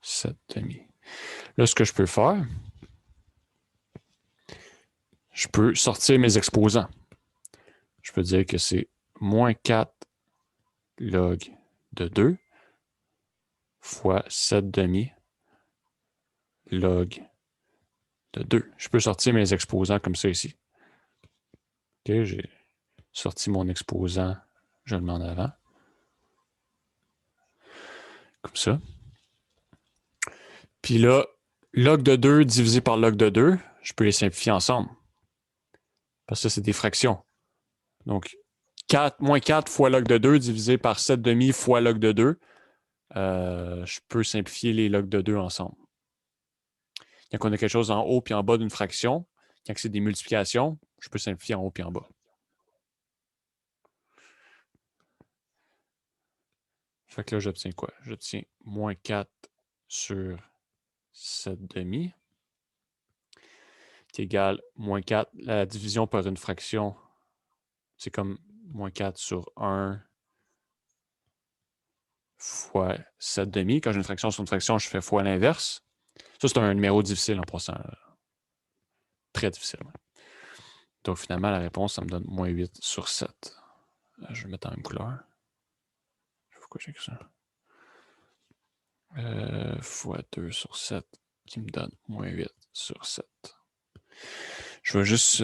7 demi. Là, ce que je peux faire, je peux sortir mes exposants. Je peux dire que c'est moins 4 log de 2 fois 7 demi log de 2. Je peux sortir mes exposants comme ça ici. OK, j'ai sorti mon exposant, je le mets en avant. Comme ça. Puis là, log de 2 divisé par log de 2, je peux les simplifier ensemble. Parce que c'est des fractions. Donc, moins 4 fois log de 2 divisé par 7 demi fois log de 2. Je peux simplifier les logs de 2 ensemble. Quand on a quelque chose en haut et en bas d'une fraction, quand c'est des multiplications, je peux simplifier en haut et en bas. Fait que là, j'obtiens quoi? J'obtiens moins 4 sur 7 demi qui égale moins 4. La division par une fraction, c'est comme moins 4 sur 1 fois 7 demi. Quand j'ai une fraction sur une fraction, je fais fois l'inverse. Ça, c'est un numéro difficile en passant. Très difficile. Donc, finalement, la réponse, ça me donne moins 8 sur 7. Je vais le mettre en même couleur. Pourquoi j'ai écrit ça? Fois 2 sur 7 qui me donne moins 8 sur 7. Je vais juste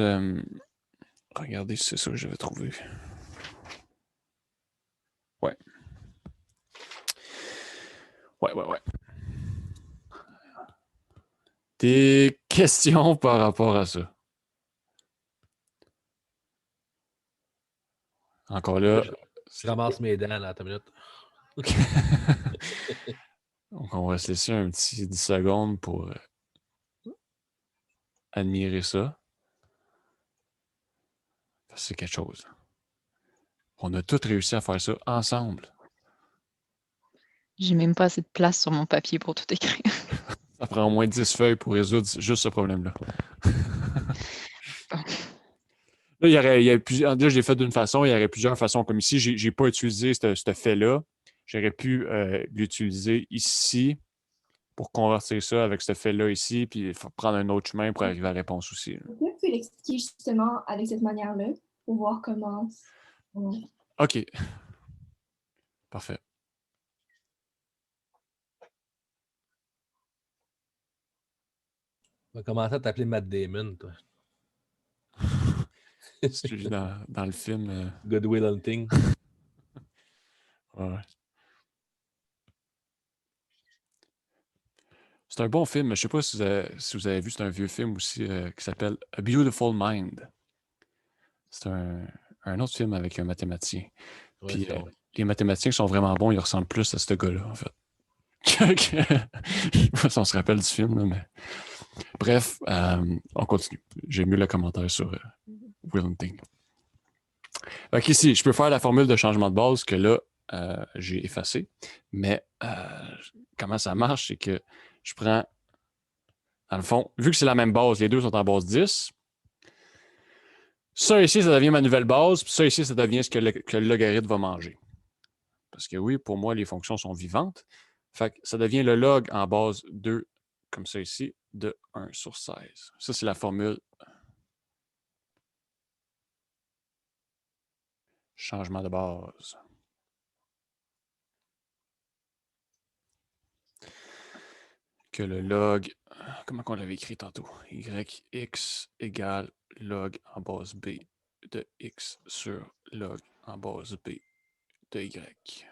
regarder si c'est ça que j'avais trouvé. Ouais. Ouais. Des questions par rapport à ça? Encore là. Je ramasse mes dents là, à ta minute. Donc, on va se laisser un petit 10 secondes pour admirer ça. C'est quelque chose. On a tous réussi à faire ça ensemble. J'ai même pas assez de place sur mon papier pour tout écrire. Ça prend au moins 10 feuilles pour résoudre juste ce problème-là. Là, il y a plusieurs. Là, je l'ai fait d'une façon, il y aurait plusieurs façons. Comme ici, je n'ai pas utilisé ce fait-là. J'aurais pu l'utiliser ici pour convertir ça avec ce fait-là ici, puis prendre un autre chemin pour arriver à la réponse aussi. Est-ce que tu peux l'expliquer justement avec cette manière-là pour voir comment. OK. Parfait. On va commencer à t'appeler Matt Damon, toi. Celui dans le film. Good Will Hunting. Ouais. C'est un bon film. Je ne sais pas si vous avez vu, c'est un vieux film aussi qui s'appelle A Beautiful Mind. C'est un autre film avec un mathématicien. Ouais, Puis les mathématiciens qui sont vraiment bons, ils ressemblent plus à ce gars-là, en fait. Je ne sais pas si on se rappelle du film, là, mais. Bref, on continue. J'ai mis le commentaire sur Will Hunting. Donc ici, je peux faire la formule de changement de base que là, j'ai effacé. Mais comment ça marche, c'est que je prends, dans le fond, vu que c'est la même base, les deux sont en base 10, ça ici, ça devient ma nouvelle base, puis ça ici, ça devient ce que le logarithme va manger. Parce que oui, pour moi, les fonctions sont vivantes. Fait que ça devient le log en base 2, comme ça ici, de 1 sur 16. Ça, c'est la formule. Changement de base. Que le log, comment on l'avait écrit tantôt? Yx égale log en base B de x sur log en base B de y.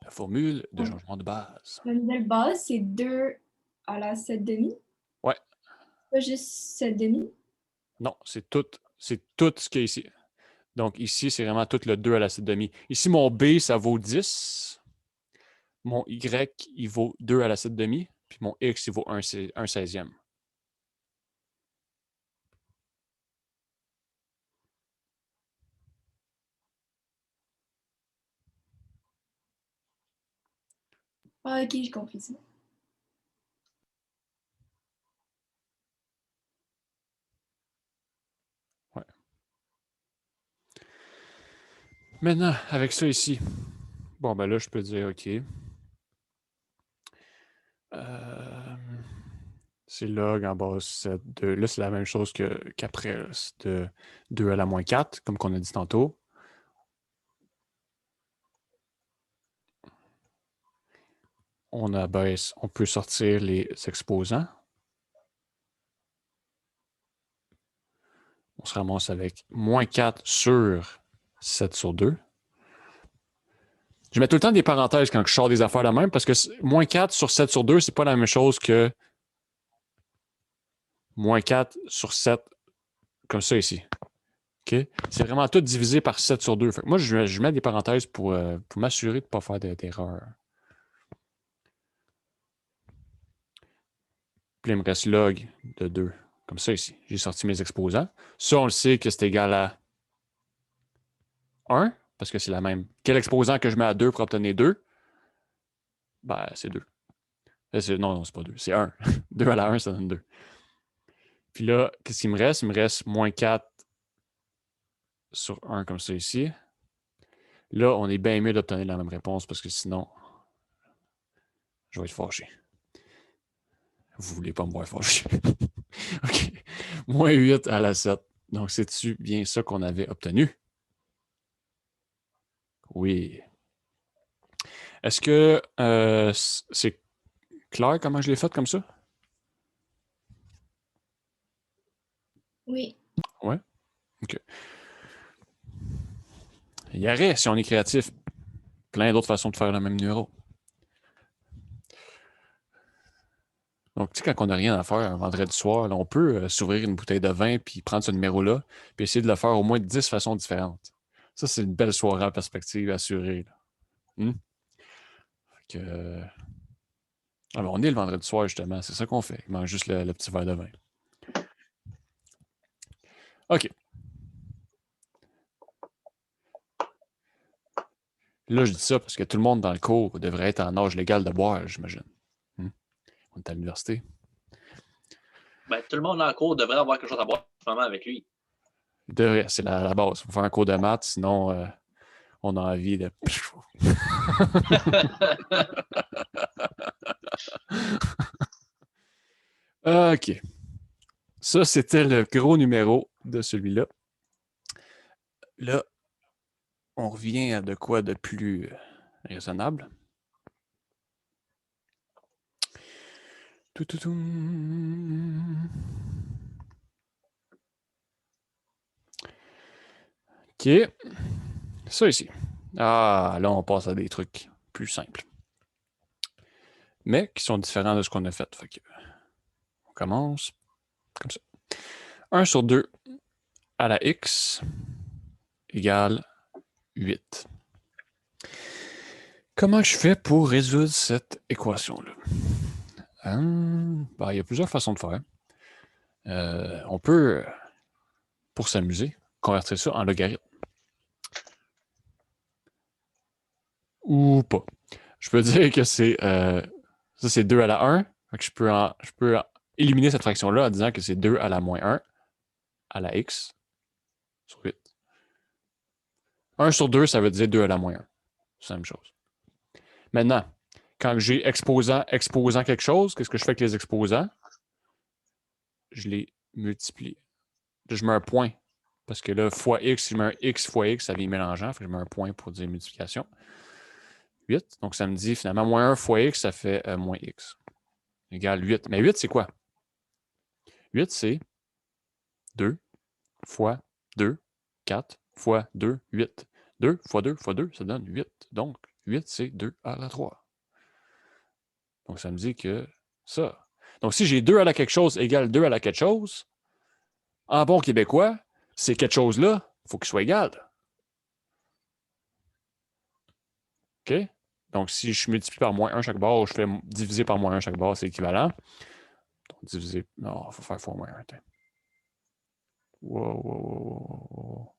La formule de changement de base. La nouvelle base, c'est 2 à la 7/2. Ouais. Pas juste 7/2. Non, c'est tout ce qu'il y a ici. Donc ici, c'est vraiment tout le 2 à la 7/2. Ici, mon B, ça vaut 10. Mon Y, il vaut 2 à la 7/2. Puis mon X, il vaut 1 16e. Ah, ok, j'ai compris ça. Ouais. Maintenant, avec ça ici, bon, ben là, je peux dire OK. C'est log en base 7 de. Là, c'est la même chose qu'après. C'est de 2 à la moins 4, comme qu'on a dit tantôt. On abaisse, on peut sortir les exposants. On se ramasse avec moins 4 sur 7 sur 2. Je mets tout le temps des parenthèses quand je sors des affaires la même parce que moins 4 sur 7 sur 2, c'est pas la même chose que moins 4 sur 7, comme ça ici. Okay? C'est vraiment tout divisé par 7 sur 2. Fait que moi, je mets des parenthèses pour m'assurer de ne pas faire d'erreur. Puis là, il me reste log de 2. Comme ça ici. J'ai sorti mes exposants. Ça, on le sait que c'est égal à 1, parce que c'est la même. Quel exposant que je mets à 2 pour obtenir 2? Ben, c'est 2. Non, c'est pas 2, c'est 1. 2 à la 1, ça donne 2. Puis là, qu'est-ce qu'il me reste? Il me reste moins 4 sur 1 comme ça ici. Là, on est bien mieux d'obtenir la même réponse parce que sinon, je vais être fâché. Vous voulez pas me voir fâché. OK. Moins 8 à la 7. Donc, c'est-tu bien ça qu'on avait obtenu? Oui. Est-ce que c'est clair comment je l'ai fait comme ça? Oui. Ouais. OK. Il y aurait, si on est créatif, plein d'autres façons de faire le même numéro. Donc, tu sais, quand on n'a rien à faire un vendredi soir, là, on peut s'ouvrir une bouteille de vin puis prendre ce numéro-là puis essayer de le faire au moins de 10 façons différentes. Ça, c'est une belle soirée en perspective assurée. Fait que, alors, on est le vendredi soir, justement. C'est ça qu'on fait. Il manque juste le petit verre de vin. OK. Là, je dis ça parce que tout le monde dans le cours devrait être en âge légal de boire, j'imagine. On est à l'université. Ben, tout le monde dans le cours devrait avoir quelque chose à boire en ce moment avec lui. Devrait, c'est la base. Il faut faire un cours de maths, sinon on a envie de. OK. Ça, c'était le gros numéro de celui-là. Là, on revient à de quoi de plus raisonnable. OK. Ça ici. Ah, là, on passe à des trucs plus simples. Mais qui sont différents de ce qu'on a fait. Fait que, on commence comme ça. 1 sur 2 à la x égale 8. Comment je fais pour résoudre cette équation-là? Ben, il y a plusieurs façons de faire. On peut, pour s'amuser, convertir ça en logarithme. ou pas. Je peux dire que c'est ça, c'est 2 à la 1. Fait que je peux éliminer cette fraction-là en disant que c'est 2 à la moins 1 à la x sur 8. 1 sur 2, ça veut dire 2 à la moins 1. C'est la même chose. Maintenant, quand j'ai exposant quelque chose, qu'est-ce que je fais avec les exposants? Je les multiplie. Là, je mets un point. Parce que là, fois x, si je mets un x fois x, ça vient mélangeant. Fait que je mets un point pour dire multiplication. 8. Donc, ça me dit finalement, moins 1 fois x, ça fait moins x. Égale 8. Mais 8, c'est quoi? 8, c'est 2 fois 2, 4 fois 2, 8. 2 fois 2 fois 2, ça donne 8. Donc, 8, c'est 2 à la 3. Donc, ça me dit que ça. Donc, si j'ai 2 à la quelque chose égale 2 à la quelque chose, en bon québécois, c'est quelque chose-là, il faut qu'il soit égal. OK? Donc, si je multiplie par moins 1 chaque barre, ou je fais diviser par moins 1 chaque barre, c'est équivalent. Donc, diviser. Non, il faut faire fois moins 1. Wow.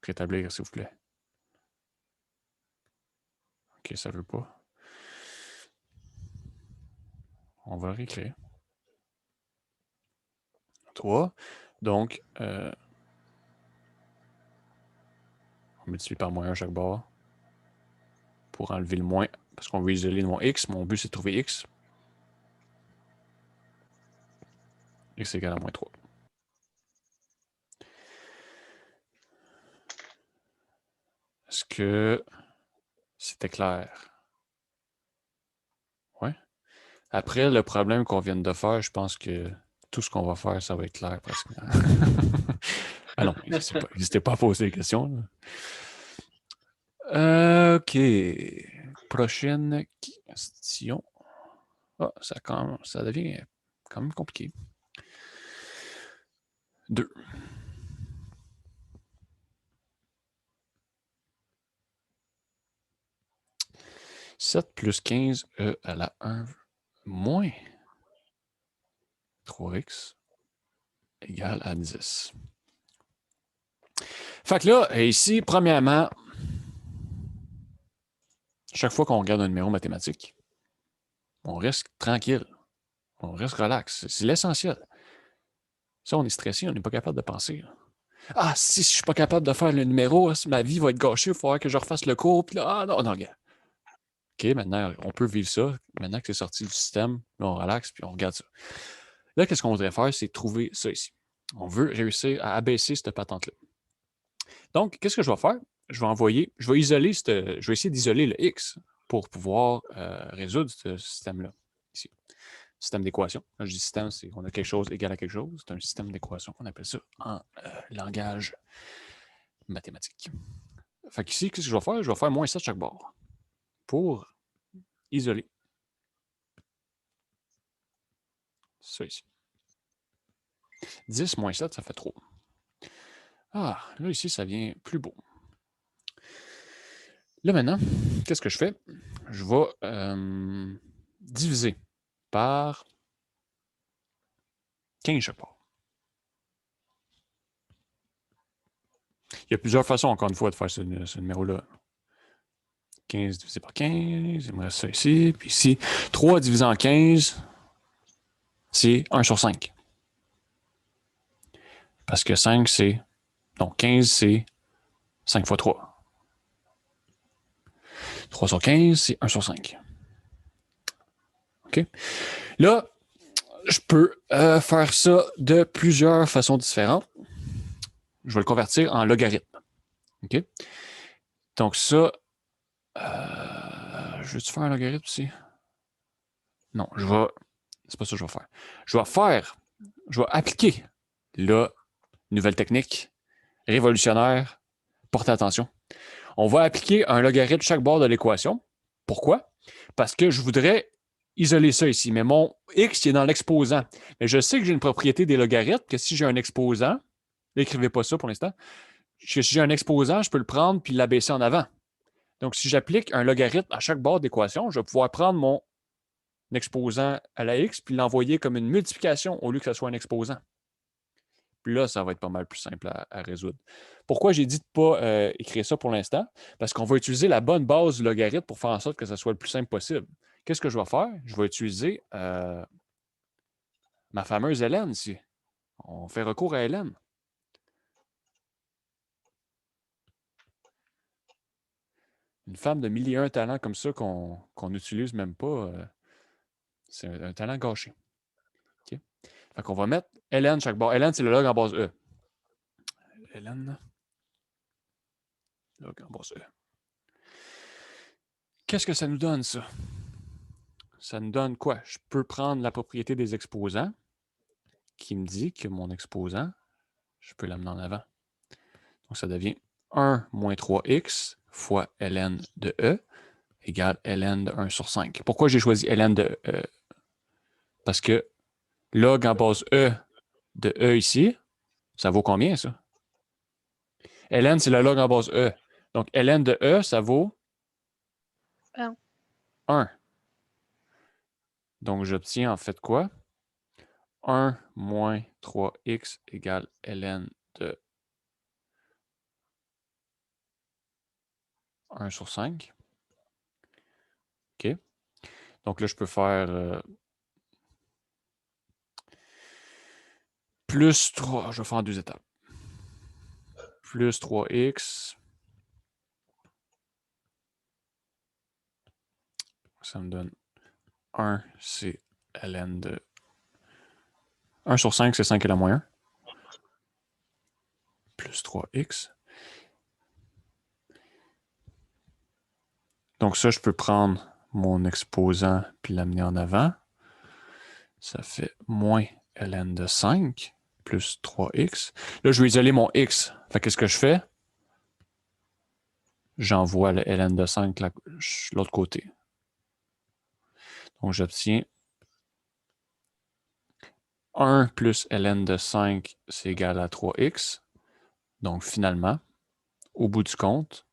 Rétablir, s'il vous plaît. OK, ça ne veut pas. On va réécrire. 3. Donc, on multiplie par moins 1 chaque barre pour enlever le moins, parce qu'on veut isoler mon x. Mon but, c'est de trouver x. X égale à moins 3. Est-ce que c'était clair? Oui. Après, le problème qu'on vient de faire, je pense que tout ce qu'on va faire, ça va être clair presque. Ah non, n'hésitez pas à poser des questions. OK. Prochaine question. Ah, ça devient quand même compliqué. 2. « 7 plus 15 e à la 1 moins 3x égale à 10. » Fait que là, ici, premièrement, chaque fois qu'on regarde un numéro mathématique, on reste tranquille. On reste relax. C'est l'essentiel. Ça, on est stressé, on n'est pas capable de penser. Ah, si je ne suis pas capable de faire le numéro, ma vie va être gâchée, il va falloir que je refasse le cours. Puis là, non, regarde. OK, maintenant, on peut vivre ça. Maintenant que c'est sorti du système, là, on relaxe, puis on regarde ça. Là, qu'est-ce qu'on voudrait faire, c'est trouver ça ici. On veut réussir à abaisser cette patente-là. Donc, qu'est-ce que je vais faire? Je vais essayer d'isoler le x pour pouvoir résoudre ce système-là, ici. Système d'équation. Quand je dis système, c'est qu'on a quelque chose égal à quelque chose. C'est un système d'équation. On appelle ça en langage mathématique. Fait qu'ici, qu'est-ce que je vais faire? Je vais faire moins 7 chaque bord pour isoler ça ici. 10 moins 7, ça fait 3. Ah, là, ici, ça vient plus beau. Là, maintenant, qu'est-ce que je fais? Je vais diviser par 15 chaque part. Il y a plusieurs façons, encore une fois, de faire ce numéro-là. 15 divisé par 15, il me reste ça ici. Puis ici, 3 divisé en 15, c'est 1 sur 5. Parce que 5, c'est... Donc, 15, c'est 5 fois 3. 3 sur 15, c'est 1 sur 5. OK? Là, je peux faire ça de plusieurs façons différentes. Je vais le convertir en logarithme. OK? Donc, ça... je vais-tu faire un logarithme ici? Non, c'est pas ça que je vais faire. Je vais appliquer la nouvelle technique révolutionnaire. Portez attention. On va appliquer un logarithme chaque bord de l'équation. Pourquoi? Parce que je voudrais isoler ça ici. Mais mon x qui est dans l'exposant. Mais je sais que j'ai une propriété des logarithmes, que si j'ai un exposant, n'écrivez pas ça pour l'instant, si j'ai un exposant, je peux le prendre puis l'abaisser en avant. Donc, si j'applique un logarithme à chaque bord d'équation, je vais pouvoir prendre mon exposant à la x puis l'envoyer comme une multiplication au lieu que ce soit un exposant. Puis là, ça va être pas mal plus simple à résoudre. Pourquoi j'ai dit de ne pas écrire ça pour l'instant? Parce qu'on va utiliser la bonne base du logarithme pour faire en sorte que ça soit le plus simple possible. Qu'est-ce que je vais faire? Je vais utiliser ma fameuse ln ici. On fait recours à ln. Une femme de 1001 talents comme ça qu'on n'utilise même pas, c'est un talent gâché. OK? Fait qu'on va mettre ln chaque bord. ln, c'est le log en base E. ln, log en base E. Qu'est-ce que ça nous donne, ça? Ça nous donne quoi? Je peux prendre la propriété des exposants qui me dit que mon exposant, je peux l'amener en avant. Donc, ça devient 1 moins 3x fois ln de E égale ln de 1 sur 5. Pourquoi j'ai choisi ln de E? Parce que log en base E de E ici, ça vaut combien, ça? ln, c'est le log en base E. Donc, ln de E, ça vaut 1. Donc, j'obtiens en fait quoi? 1 moins 3x égale ln de 1 sur 5. OK. Donc là, je peux faire plus 3. Je vais faire en 2 étapes. Plus 3x. Ça me donne 1, c'est ln de 1 sur 5, c'est 5 à la moins 1. Plus 3x. Donc ça, je peux prendre mon exposant puis l'amener en avant. Ça fait moins ln de 5 plus 3x. Là, je vais isoler mon x. Fait qu'est-ce que je fais? J'envoie le ln de 5 de l'autre côté. Donc, j'obtiens 1 plus ln de 5, c'est égal à 3x. Donc, finalement, au bout du compte,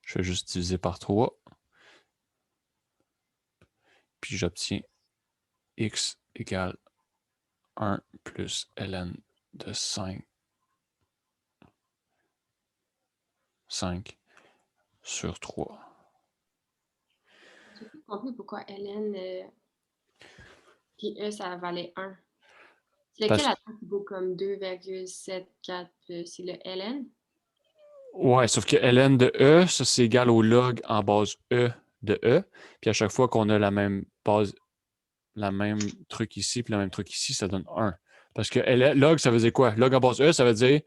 je vais juste diviser par 3. Puis, j'obtiens x égale 1 plus ln de 5 sur 3. J'ai pas compris pourquoi ln puis E, ça valait 1. C'est lequel attends qui vaut comme 2,74? C'est le ln? Ouais, sauf que ln de E, ça c'est égal au log en base E de E. Puis à chaque fois qu'on a la même base, la même truc ici, puis le même truc ici, ça donne 1. Parce que log, ça veut dire quoi? Log en base E, ça veut dire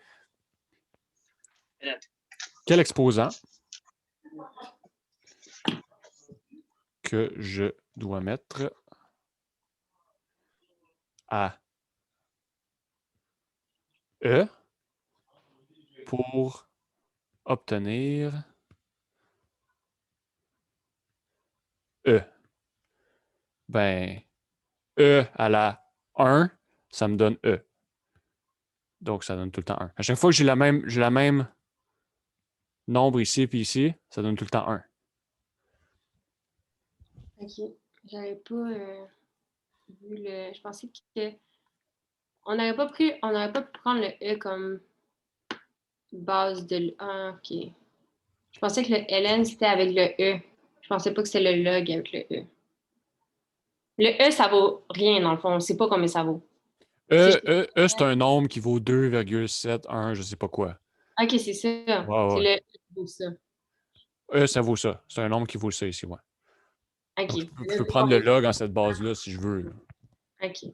quel exposant que je dois mettre à E pour obtenir E. Ben, E à la 1, ça me donne E. Donc, ça donne tout le temps 1. À chaque fois que j'ai la même nombre ici puis ici, ça donne tout le temps 1. OK. J'avais pas vu le... Je pensais que... On n'aurait pas pu prendre le E comme base de... Ah, OK. Je pensais que le ln, c'était avec le E. Je pensais pas que c'était le log avec le E. Le E, ça vaut rien, dans le fond. On ne sait pas combien ça vaut. E, c'est un nombre qui vaut 2,71, je ne sais pas quoi. OK, c'est ça. Ouais, C'est ouais. le E qui vaut ça. E, ça vaut ça. C'est un nombre qui vaut ça ici, ouais. OK. Donc, je peux prendre le log en cette base-là si je veux. Là. OK.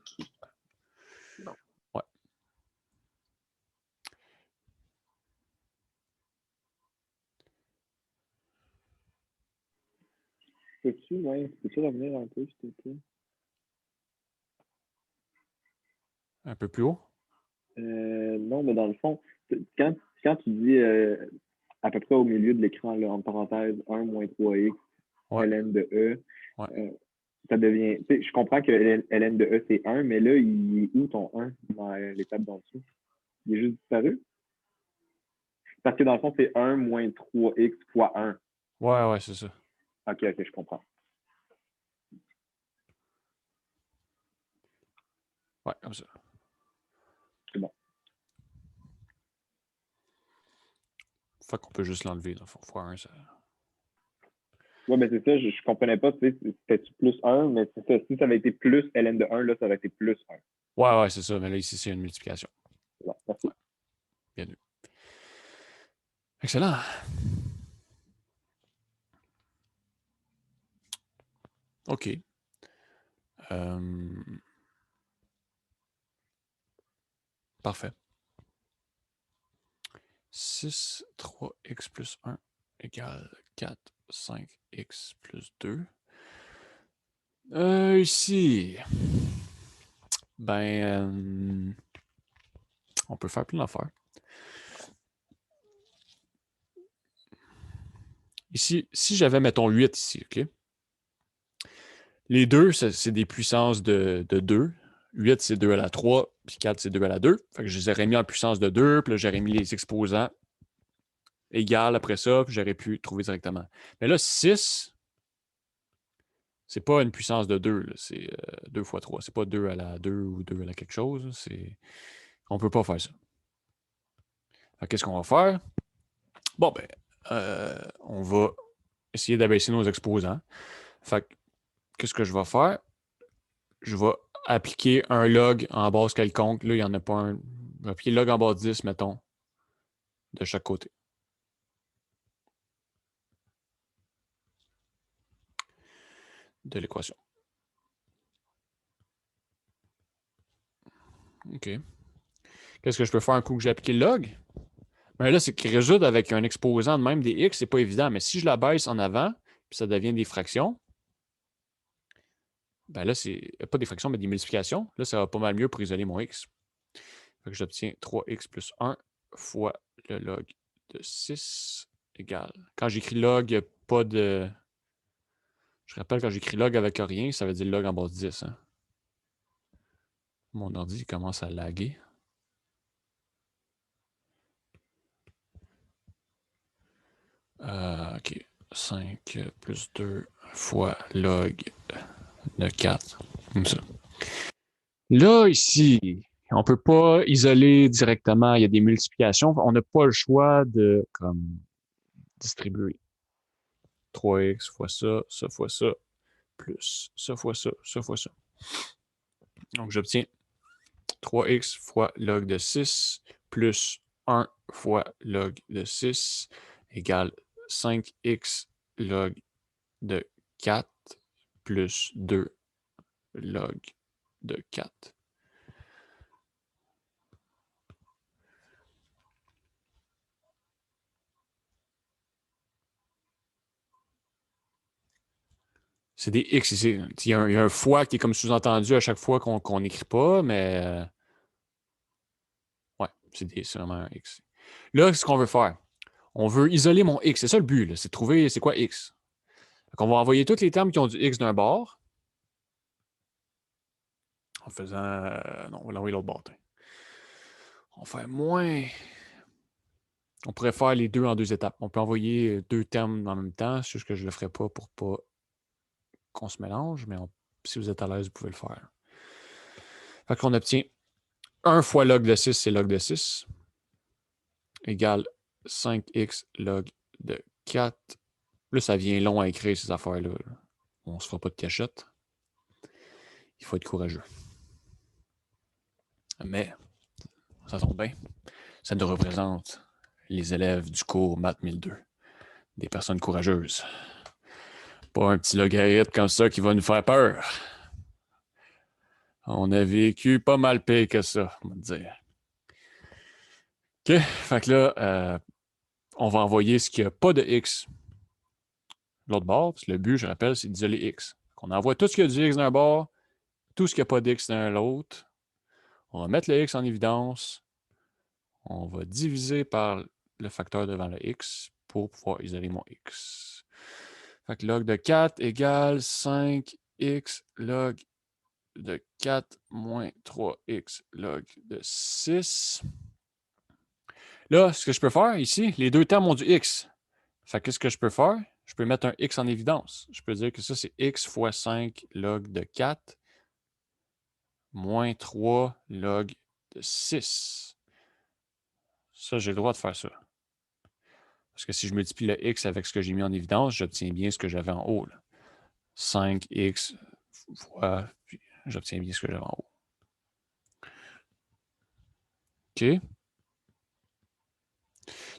Bon. Ouais. Peux-tu revenir un peu, s'il te plaît? Un peu plus haut? Non, mais dans le fond, quand tu dis à peu près au milieu de l'écran, là, en parenthèse, 1 moins 3x, ouais. ln de E, ouais. Ça devient. Je comprends que ln de E, c'est 1, mais là, il est où ton 1 dans l'étape d'en dessous? Il est juste disparu? Parce que dans le fond, c'est 1 moins 3x fois 1. Ouais, c'est ça. OK, je comprends. Ouais, comme ça. C'est bon. Fait qu'on peut juste l'enlever. Fois 1, ça... Ouais, mais c'est ça, je ne comprenais pas, tu sais, c'était-tu plus 1, mais c'est ça, si ça avait été plus ln de 1, là, ça aurait été plus 1. Ouais, c'est ça. Mais là, ici, c'est une multiplication. Ouais, merci. Ouais. Bien vu. Excellent. OK. Parfait. 6, 3x plus 1 égale 4, 5x plus 2. Ici, ben, on peut faire plein d'affaires. Ici, si j'avais, mettons, 8 ici, OK? Les 2, c'est des puissances de 2. 8, c'est 2 à la 3, puis 4, c'est 2 à la 2. Fait que je les aurais mis en puissance de 2, puis là, j'aurais mis les exposants égales après ça, puis j'aurais pu trouver directement. Mais là, 6, c'est pas une puissance de 2, c'est 2 fois 3. C'est pas 2 à la 2 ou 2 à la quelque chose. On ne peut pas faire ça. Qu'est-ce qu'on va faire? Bon, ben, on va essayer d'abaisser nos exposants. Fait que, qu'est-ce que je vais faire? Je vais appliquer un log en base quelconque. Là, il n'y en a pas un. Je vais appliquer log en base 10, mettons, de chaque côté. De l'équation. OK. Qu'est-ce que je peux faire un coup que j'ai appliqué le log? Ben là, c'est qu'il résoudre avec un exposant de même des x, c'est pas évident. Mais si je la baisse en avant, puis ça devient des fractions, ben là, c'est pas des fractions, mais des multiplications. Là, ça va pas mal mieux pour isoler mon x. Fait que j'obtiens 3x plus 1 fois le log de 6 égale. Quand j'écris log, il n'y a pas de... Je rappelle, quand j'écris log avec rien, ça veut dire log en base 10. Hein? Mon ordi commence à laguer. OK. 5 plus 2 fois log de 4. Comme ça. Là, ici, on ne peut pas isoler directement. Il y a des multiplications. On n'a pas le choix de distribuer. 3x fois ça fois ça, plus ça fois ça, ça fois ça. Donc, j'obtiens 3x fois log de 6 plus 1 fois log de 6 égale 5x log de 4 plus 2 log de 4. C'est des x ici. Il y a un fois qui est comme sous-entendu à chaque fois qu'on n'écrit pas, mais ouais, c'est vraiment un x. Là, ce qu'on veut faire, on veut isoler mon x. C'est ça le but, c'est de trouver c'est quoi x. Donc, on va envoyer tous les termes qui ont du x d'un bord. En faisant... non, on va l'envoyer l'autre bord. On va faire moins... On pourrait faire les deux en 2 étapes. On peut envoyer 2 termes en même temps. C'est juste que je ne le ferai pas pour pas qu'on se mélange, mais si vous êtes à l'aise, vous pouvez le faire. Fait qu'on obtient 1 fois log de 6, c'est log de 6, égale 5x log de 4. Là, ça vient long à écrire, ces affaires-là. On ne se fera pas de cachette. Il faut être courageux. Mais, ça tombe bien. Ça nous représente les élèves du cours Math 1002. Des personnes courageuses. Pas un petit logarithme comme ça qui va nous faire peur. On a vécu pas mal pire que ça, on va dire. OK, fait que là, on va envoyer ce qui n'a pas de x l'autre bord, parce que le but, je rappelle, c'est d'isoler x. On envoie tout ce qui a du x d'un bord, tout ce qui n'a pas d'x d'un l'autre. On va mettre le x en évidence. On va diviser par le facteur devant le x pour pouvoir isoler mon x. Fait que log de 4 égale 5x log de 4 moins 3x log de 6. Là, ce que je peux faire ici, les deux termes ont du x. Fait que qu'est-ce que je peux faire? Je peux mettre un x en évidence. Je peux dire que ça, c'est x fois 5 log de 4 moins 3 log de 6. Ça, j'ai le droit de faire ça. Parce que si je multiplie le x avec ce que j'ai mis en évidence, j'obtiens bien ce que j'avais en haut. Là. 5x fois, puis j'obtiens bien ce que j'avais en haut. OK.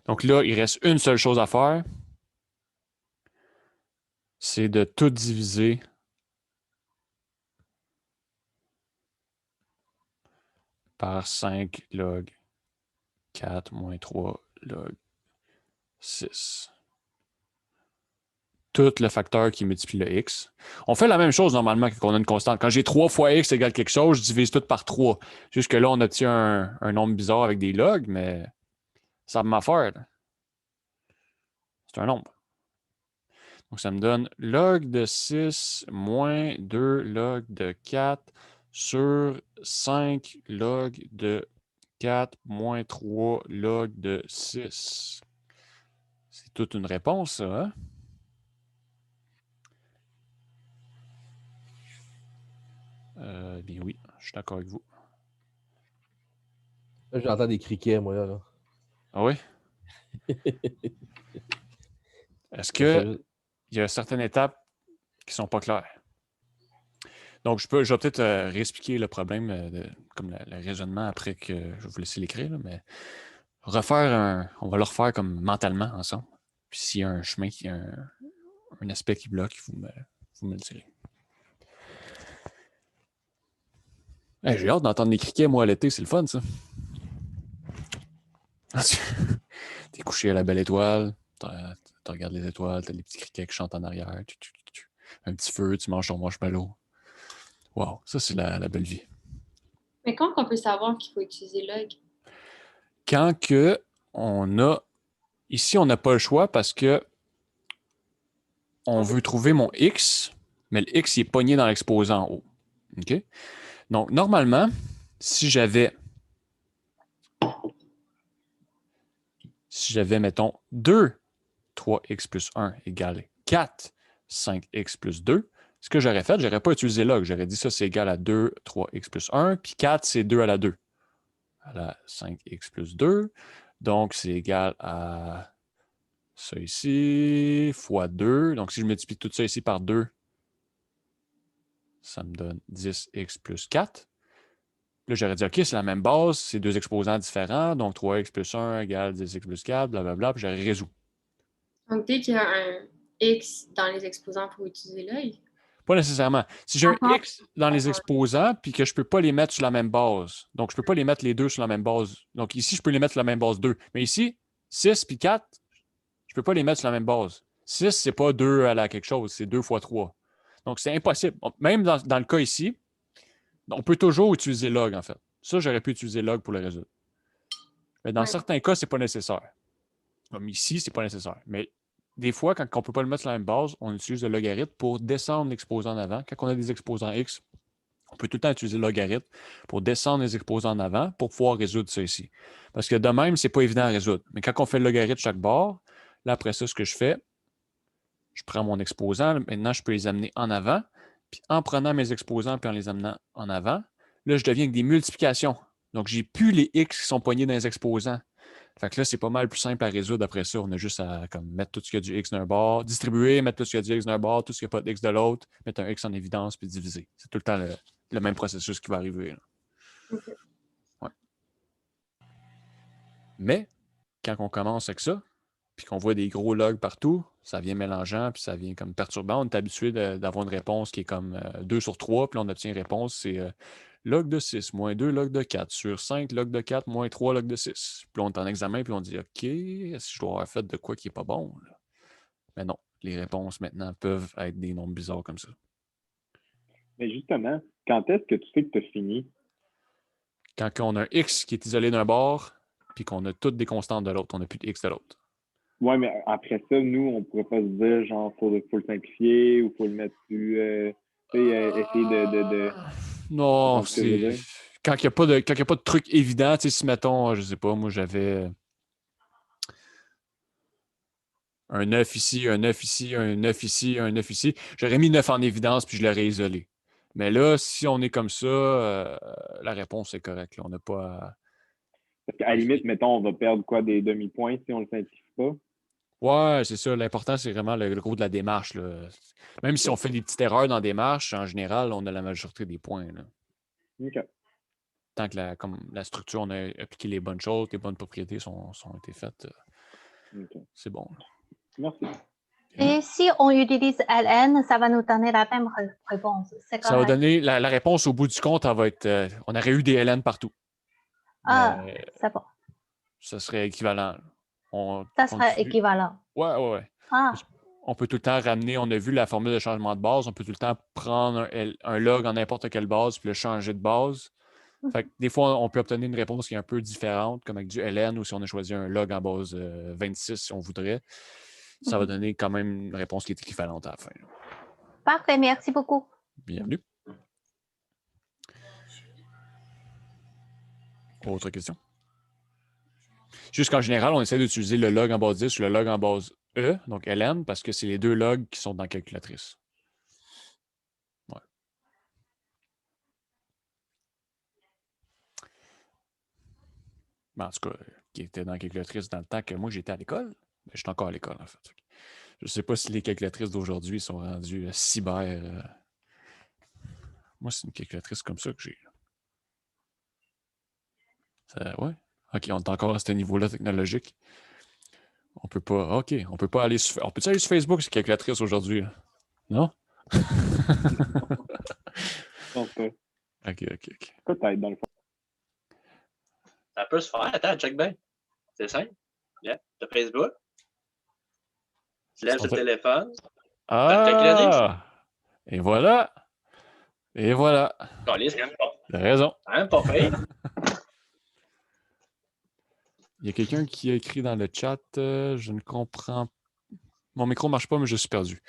Donc là, il reste une seule chose à faire. C'est de tout diviser par 5 log 4 moins 3 log 6. Tout le facteur qui multiplie le x. On fait la même chose normalement quand on a une constante. Quand j'ai 3 fois x égale quelque chose, je divise tout par 3. Jusque là, on obtient un nombre bizarre avec des logs, mais ça m'a fait. C'est un nombre. Donc, ça me donne log de 6 moins 2 log de 4 sur 5 log de 4 moins 3 log de 6. C'est toute une réponse, ça, hein? Bien oui, je suis d'accord avec vous. Là, j'entends des criquets, moi, là. Ah oui? Est-ce qu'il y a certaines étapes qui ne sont pas claires? Donc, je vais peut-être réexpliquer le problème, comme le raisonnement après que je vais vous laisser l'écrire, mais on va le refaire comme mentalement ensemble. Puis s'il y a un chemin, il y a un aspect qui bloque, vous me le direz. Hey, j'ai hâte d'entendre les criquets, moi, à l'été, c'est le fun, ça. T'es couché à la belle étoile, tu regardes les étoiles, t'as les petits criquets qui chantent en arrière, un petit feu, tu manges ton marshmallow. Wow, ça, c'est la belle vie. Mais quand on peut savoir qu'il faut utiliser log? Quand que on a... Ici, on n'a pas le choix parce que on veut trouver mon x, mais le x il est pogné dans l'exposant en haut. OK? Donc, normalement, si j'avais, mettons, 2, 3x plus 1 égale 4, 5x plus 2, ce que j'aurais fait, je n'aurais pas utilisé log. J'aurais dit ça, c'est égal à 2, 3x plus 1, puis 4, c'est 2 à la 2. À la 5x plus 2. Donc, c'est égal à ça ici, fois 2. Donc, si je multiplie tout ça ici par 2, ça me donne 10x plus 4. Là, j'aurais dit, OK, c'est la même base, c'est deux exposants différents, donc 3x plus 1 égale 10x plus 4, blablabla, puis j'aurais résolu. Donc, dès qu'il y a un x dans les exposants, il faut utiliser l'œil. Pas nécessairement. Si j'ai un x dans les exposants, puis que je ne peux pas les mettre sur la même base, donc je ne peux pas les mettre les deux sur la même base. Donc ici, je peux les mettre sur la même base 2. Mais ici, 6 puis 4, je ne peux pas les mettre sur la même base. 6, c'est pas 2 à la quelque chose, c'est 2 fois 3. Donc, c'est impossible. Même dans le cas ici, on peut toujours utiliser log, en fait. Ça, j'aurais pu utiliser log pour le résoudre. Mais dans certains cas, ce n'est pas nécessaire. Comme ici, ce n'est pas nécessaire. Mais des fois, quand on ne peut pas le mettre sur la même base, on utilise le logarithme pour descendre l'exposant en avant. Quand on a des exposants x, on peut tout le temps utiliser le logarithme pour descendre les exposants en avant pour pouvoir résoudre ça ici. Parce que de même, ce n'est pas évident à résoudre. Mais quand on fait le logarithme chaque bord, là, après ça, ce que je fais, je prends mon exposant. Maintenant, je peux les amener en avant. Puis en prenant mes exposants et en les amenant en avant, là, je deviens avec des multiplications. Donc, j'ai plus les x qui sont poignés dans les exposants. Fait que là, c'est pas mal plus simple à résoudre après ça. On a juste à mettre tout ce qui a du x d'un bord, distribuer, mettre tout ce qui a du x d'un bord, tout ce qui n'a pas de x de l'autre, mettre un x en évidence, puis diviser. C'est tout le temps le même processus qui va arriver. Okay. Ouais. Mais, quand on commence avec ça, puis qu'on voit des gros logs partout, ça vient mélangeant, puis ça vient comme perturbant. On est habitué d'avoir une réponse qui est comme 2 sur 3, puis là, on obtient une réponse, c'est log de 6 moins 2 log de 4 sur 5 log de 4 moins 3 log de 6. Puis là, on est en examen, puis on dit OK, est-ce que je dois avoir fait de quoi qui n'est pas bon? Là? Mais non, les réponses maintenant peuvent être des nombres bizarres comme ça. Mais justement, quand est-ce que tu sais que tu as fini? Quand on a un x qui est isolé d'un bord, puis qu'on a toutes des constantes de l'autre, on n'a plus de x de l'autre. Ouais, mais après ça, nous, on pourrait pas se dire, genre, faut le simplifier ou faut le mettre plus. Essayer de. Non, c'est. Quand il n'y a pas de truc évident, tu sais, si mettons, je sais pas, moi j'avais un 9 ici, un 9 ici, un 9 ici, un 9 ici, j'aurais mis 9 en évidence puis je l'aurais isolé. Mais là, si on est comme ça, la réponse est correcte. Là. On n'a pas. Parce qu'à la limite, mettons, on va perdre quoi, des demi-points si on le simplifie pas? Ouais, c'est ça. L'important, c'est vraiment le gros de la démarche, là. Même si on fait des petites erreurs dans la démarche, en général, on a la majorité des points, là. OK. Tant que comme la structure, on a appliqué les bonnes choses, les bonnes propriétés sont été faites, OK. c'est bon. Merci. Et si on utilise LN, ça va nous donner la même réponse. C'est Ça va correct. donner la réponse au bout du compte, elle va être. On aurait eu des LN partout. Ah, Mais c'est bon. ça serait équivalent. Ça serait équivalent. Ouais. Ah, On peut tout le temps ramener, on a vu la formule de changement de base, on peut tout le temps prendre un log en n'importe quelle base puis le changer de base. Fait que des fois, on peut obtenir une réponse qui est un peu différente, comme avec du LN ou si on a choisi un log en base 26 si on voudrait. Ça va donner quand même une réponse qui est équivalente à la fin. parfait, merci beaucoup. Bienvenue. Autre question? Juste qu'en général, on essaie d'utiliser le log en base 10 ou le log en base E, donc LN, parce que c'est les deux logs qui sont dans la calculatrice. Ouais. Ben, en tout cas, qui était dans la calculatrice dans le temps que moi j'étais à l'école. Ben, je suis encore à l'école, en fait. Je ne sais pas si les calculatrices d'aujourd'hui sont rendues cyber. Moi, c'est une calculatrice comme ça que j'ai. Ouais. OK, on est encore à ce niveau-là technologique. On peut pas. OK, on peut pas aller sur. On peut aller sur Facebook, c'est calculatrice aujourd'hui? Non? Non, pas. OK. Peut-être, dans le fond. Ça peut se faire. Attends, check bien. C'est simple. Yeah. T'as Facebook. Tu lèves le téléphone. T'as une calculatrice. Et voilà. Caliste, quand même pas. T'as raison. Quand même pas pire. Il y a quelqu'un qui a écrit dans le chat, je ne comprends pas. Mon micro ne marche pas, mais je suis perdu.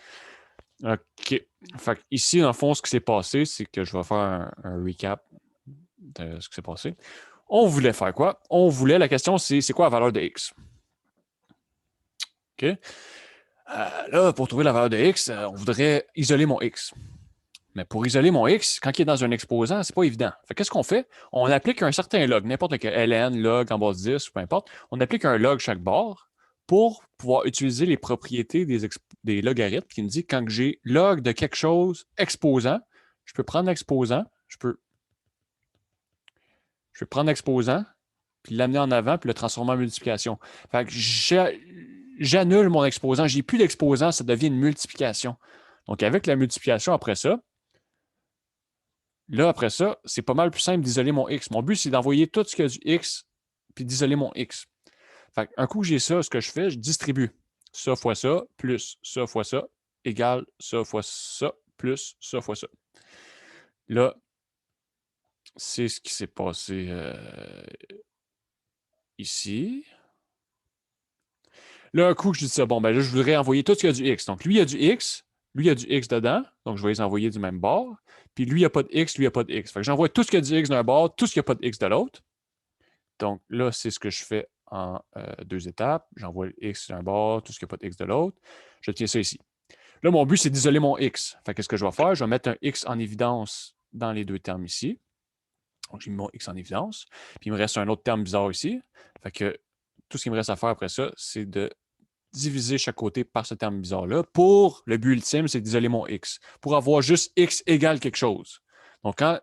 OK. Fait que ici, dans le fond, ce qui s'est passé, c'est que je vais faire un recap de ce qui s'est passé. On voulait faire quoi? La question, c'est quoi la valeur de X? OK. Là, pour trouver la valeur de X, on voudrait isoler mon X. Mais pour isoler mon X, quand il est dans un exposant, c'est pas évident. Fait qu'est-ce qu'on fait? On applique un certain log, n'importe quel ln, log en base 10, peu importe. On applique un log chaque barre pour pouvoir utiliser les propriétés des logarithmes qui nous dit quand j'ai log de quelque chose exposant, je peux prendre l'exposant, je peux prendre l'exposant, puis l'amener en avant, puis le transformer en multiplication. Fait que j'annule mon exposant. J'ai plus d'exposant, ça devient une multiplication. Donc, avec la multiplication après ça, là, après ça, c'est pas mal plus simple d'isoler mon X. Mon but, c'est d'envoyer tout ce qu'il y a du X, puis d'isoler mon X. Fait un coup que j'ai ça, ce que je fais, je distribue ça fois ça, plus ça fois ça, égale ça fois ça, plus ça fois ça. Là, c'est ce qui s'est passé ici. Là, un coup que je dis ça, bon, ben là, je voudrais envoyer tout ce qu'il y a du X. Donc, lui, il y a du X, lui, il y a du X dedans, donc je vais les envoyer du même bord. Puis lui, il n'y a pas de X, lui, il n'y a pas de X. Fait que j'envoie tout ce qu'il y a du X d'un bord, tout ce qu'il n'y a pas de X de l'autre. Donc là, c'est ce que je fais en 2 étapes. J'envoie le X d'un bord, tout ce qui n'a pas de X de l'autre. Je tiens ça ici. Là, mon but, c'est d'isoler mon X. Fait qu'est-ce que je vais faire? Je vais mettre un X en évidence dans les deux termes ici. Donc, j'ai mis mon X en évidence. Puis, il me reste un autre terme bizarre ici. Fait que tout ce qu'il me reste à faire après ça, c'est de diviser chaque côté par ce terme bizarre-là. Pour le but ultime, c'est d'isoler mon X. Pour avoir juste X égale quelque chose. Donc, en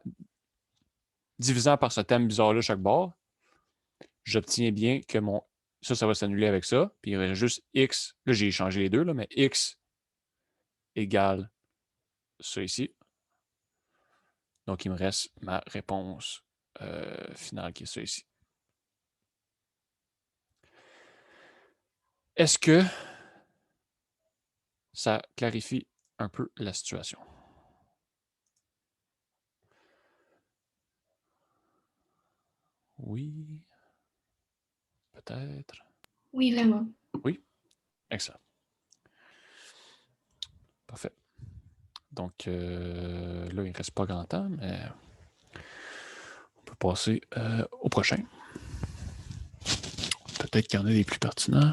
divisant par ce terme bizarre-là chaque bord, j'obtiens bien que mon. Ça va s'annuler avec ça. Puis il reste juste X. Là, j'ai changé les deux, là, mais X égale ça ici. Donc, il me reste ma réponse finale qui est ça ici. Est-ce que ça clarifie un peu la situation? Oui. Peut-être. Oui, vraiment. Oui. Excellent. Parfait. Donc, là, il ne reste pas grand temps, mais on peut passer au prochain. Peut-être qu'il y en a des plus pertinents.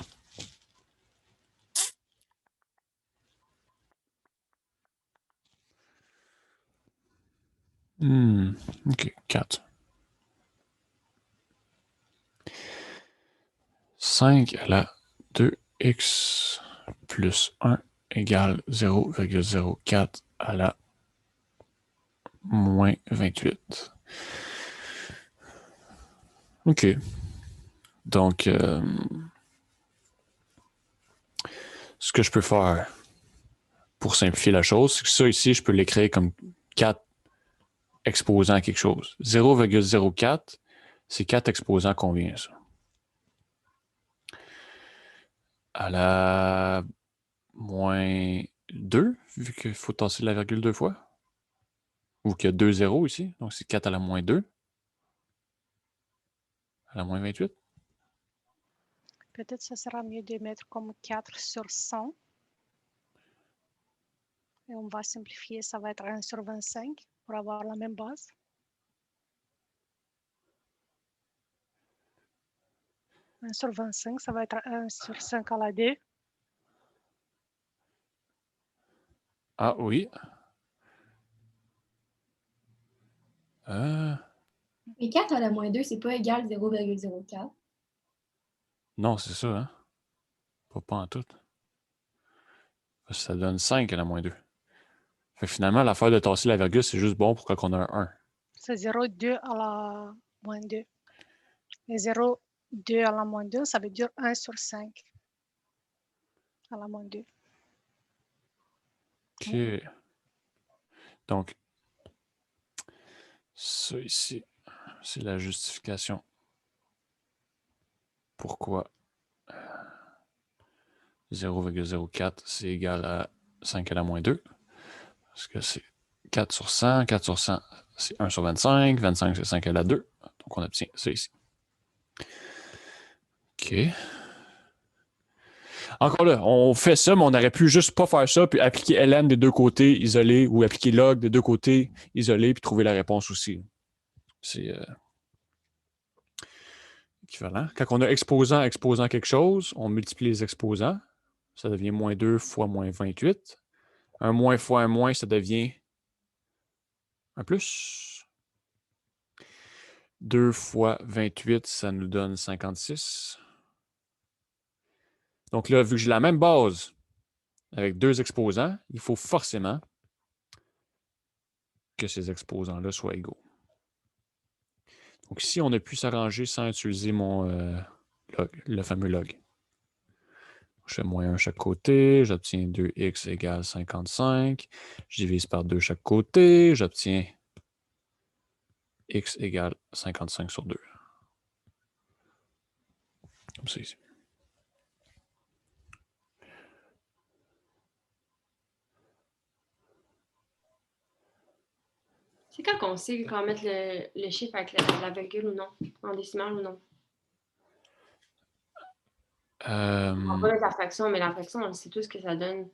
OK, 4. 5 à la 2 x plus 1 égale 0,04 à la moins 28. OK. Donc, ce que je peux faire pour simplifier la chose, c'est que ça ici, je peux l'écrire comme 4 exposants quelque chose. 0,04, c'est 4 exposants combien, ça? À la moins 2, vu qu'il faut tasser la virgule 2 fois. Ou qu'il y a 2 zéros ici. Donc, c'est 4 à la moins 2. À la moins 28. Peut-être ce sera mieux de mettre comme 4 sur 100. Et on va simplifier, ça va être 1 sur 25 pour avoir la même base. « 1 sur 25, ça va être 1 sur 5 à la 2. Ah oui. Et 4 à la moins 2, c'est pas égal 0,04. Non, c'est ça, hein? Pas en tout. Ça donne 5 à la moins 2. Fait que finalement, l'affaire de tasser la virgule, c'est juste bon pour quand on a un 1. C'est 0,2 à la moins 2. Et 0,2 à la moins 2, ça veut dire 1 sur 5 à la moins 2. OK. Donc, ça ici, c'est la justification. Pourquoi 0,04, c'est égal à 5 à la moins 2. Parce que c'est 4 sur 100. 4 sur 100, c'est 1 sur 25. 25, c'est 5 à la 2. Donc, on obtient ça ici. OK. Encore là, on fait ça, mais on aurait pu juste pas faire ça, puis appliquer ln des deux côtés isolés, ou appliquer log des deux côtés isolés, puis trouver la réponse aussi. C'est équivalent. Quand on a exposant quelque chose, on multiplie les exposants. Ça devient moins 2 fois moins 28. Un moins fois un moins, ça devient un plus. 2 fois 28, ça nous donne 56. Donc là, vu que j'ai la même base avec deux exposants, il faut forcément que ces exposants-là soient égaux. Donc ici, on a pu s'arranger sans utiliser mon log, le fameux log. Je fais moins 1 chaque côté, j'obtiens 2x égale 55. Je divise par 2 chaque côté, j'obtiens x égale 55 sur 2. Comme ça ici. C'est quand qu'on sait quand mettre le chiffre avec la virgule ou non, en décimale ou non. On va mettre la fraction, mais la fraction, on sait tous que ça donne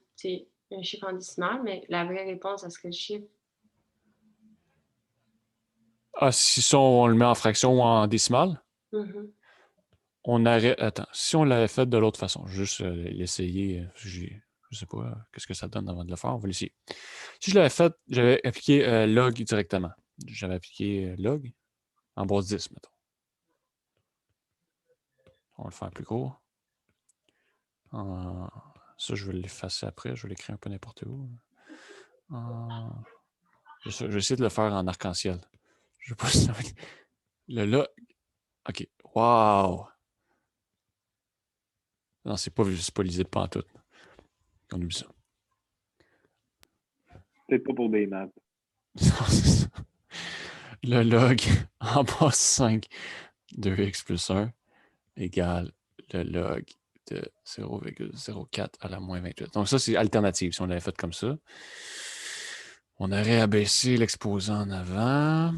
un chiffre en décimale, mais la vraie réponse, ça serait le chiffre. Ah, si ça, on le met en fraction ou en décimale? Mm-hmm. On aurait. Attends, si on l'avait fait de l'autre façon, juste l'essayer, je ne sais pas qu'est-ce que ça donne avant de le faire, on va l'essayer. Si je l'avais fait, j'avais appliqué log directement. J'avais appliqué log en base 10, mettons. On va le faire plus gros. Ça, je vais l'effacer après, je vais l'écrire un peu n'importe où. Je vais essayer de le faire en arc-en-ciel. Je sais pas si ça va être... Le log. OK. Wow! Non, c'est pas lisible pantoute. On oublie ça. Peut-être pas pour des maths. Non, c'est ça. Le log en base 5 de x plus 1 égale le log de 0,04 à la moins 28. Donc ça, c'est alternative. Si on l'avait fait comme ça, on aurait abaissé l'exposant en avant.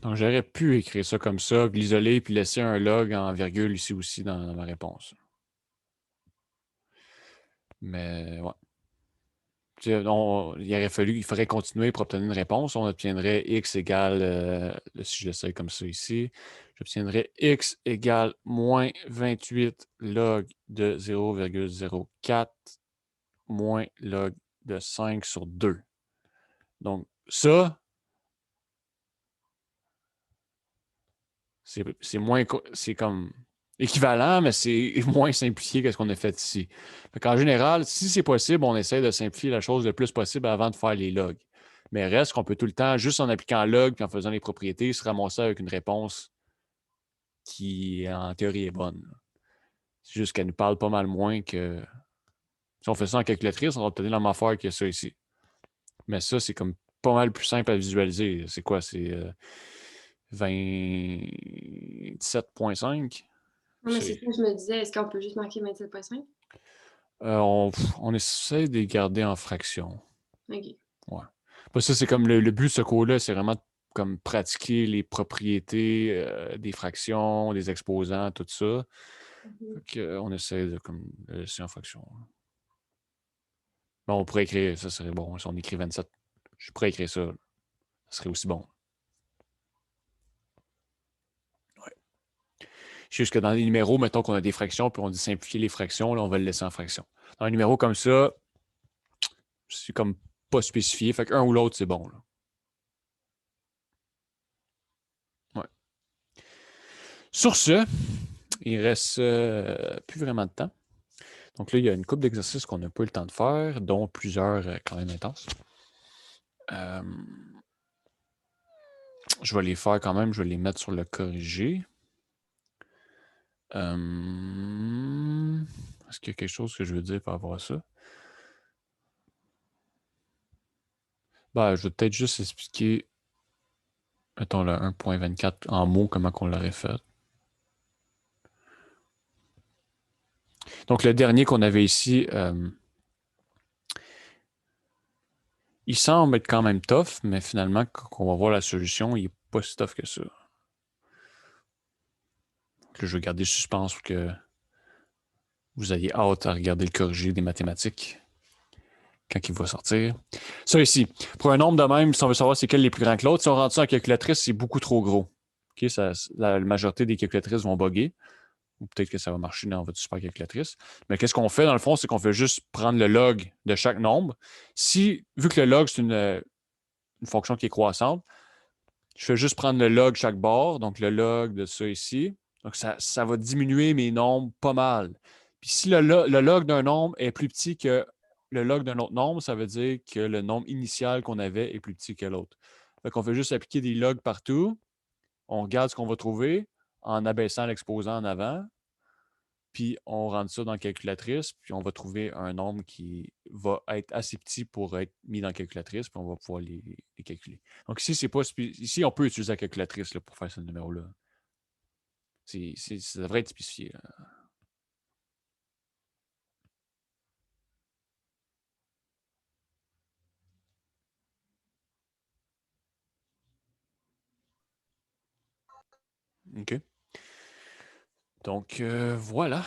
Donc, j'aurais pu écrire ça comme ça, l'isoler, puis laisser un log en virgule ici aussi dans ma réponse. Mais, ouais. Il faudrait continuer pour obtenir une réponse. On obtiendrait x égale, si je l'essaye comme ça ici, j'obtiendrais x égale moins 28 log de 0,04 moins log de 5 sur 2. Donc, ça, c'est comme équivalent, mais c'est moins simplifié que ce qu'on a fait ici. En général, si c'est possible, on essaie de simplifier la chose le plus possible avant de faire les logs. Mais reste qu'on peut tout le temps, juste en appliquant log et en faisant les propriétés, se ramasser avec une réponse qui, en théorie, est bonne. C'est juste qu'elle nous parle pas mal moins que... Si on fait ça en calculatrice, on va obtenir la même affaire que ça ici. Mais ça, c'est comme pas mal plus simple à visualiser. C'est quoi? C'est 27.5? Non, mais c'est ça que je me disais. Est-ce qu'on peut juste marquer 27.5? On essaie de les garder en fractions. OK. Ouais. Ça, c'est comme le but de ce cours-là, c'est vraiment comme pratiquer les propriétés des fractions, des exposants, tout ça. On essaie de comme, le laisser en fraction. Bon, on pourrait écrire, ça serait bon, si on écrit 27. Je pourrais écrire ça. Ça serait aussi bon. Ouais. Juste que dans les numéros, mettons qu'on a des fractions, puis on dit simplifier les fractions, là, on va le laisser en fraction. Dans un numéro comme ça, c'est comme pas spécifié. Fait qu'un ou l'autre, c'est bon. Là. Ouais. Sur ce, il reste plus vraiment de temps. Donc là, il y a une couple d'exercices qu'on n'a pas eu le temps de faire, dont plusieurs quand même intenses. Je vais les faire quand même, je vais les mettre sur le corrigé. Est-ce qu'il y a quelque chose que je veux dire par rapport à ça? Ben, je vais peut-être juste expliquer, mettons le 1.24 en mots, comment on l'aurait fait. Donc, le dernier qu'on avait ici, il semble être quand même tough, mais finalement, quand on va voir la solution, il n'est pas si tough que ça. Donc là, je vais garder le suspense pour que vous ayez hâte à regarder le corrigé des mathématiques quand il va sortir. Ça ici, pour un nombre de même, si on veut savoir c'est quel les plus grands que l'autre, si on rentre ça en calculatrice, c'est beaucoup trop gros. Okay, la majorité des calculatrices vont bugger. Ou peut-être que ça va marcher dans votre super calculatrice. Mais qu'est-ce qu'on fait dans le fond, c'est qu'on fait juste prendre le log de chaque nombre. Vu que le log, c'est une fonction qui est croissante, je fais juste prendre le log chaque bord, donc le log de ça ici. Donc, ça va diminuer mes nombres pas mal. Puis si le log d'un nombre est plus petit que le log d'un autre nombre, ça veut dire que le nombre initial qu'on avait est plus petit que l'autre. Donc, on fait juste appliquer des logs partout. On regarde ce qu'on va trouver en abaissant l'exposant en avant. Puis on rentre ça dans la calculatrice, puis on va trouver un nombre qui va être assez petit pour être mis dans la calculatrice, puis on va pouvoir les calculer. Donc ici, ici, on peut utiliser la calculatrice là, pour faire ce numéro-là. Ça devrait être spécifié. Là. OK. Donc, voilà.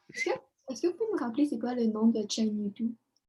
Est-ce que vous pouvez me rappeler c'est quoi le nom de chaîne YouTube?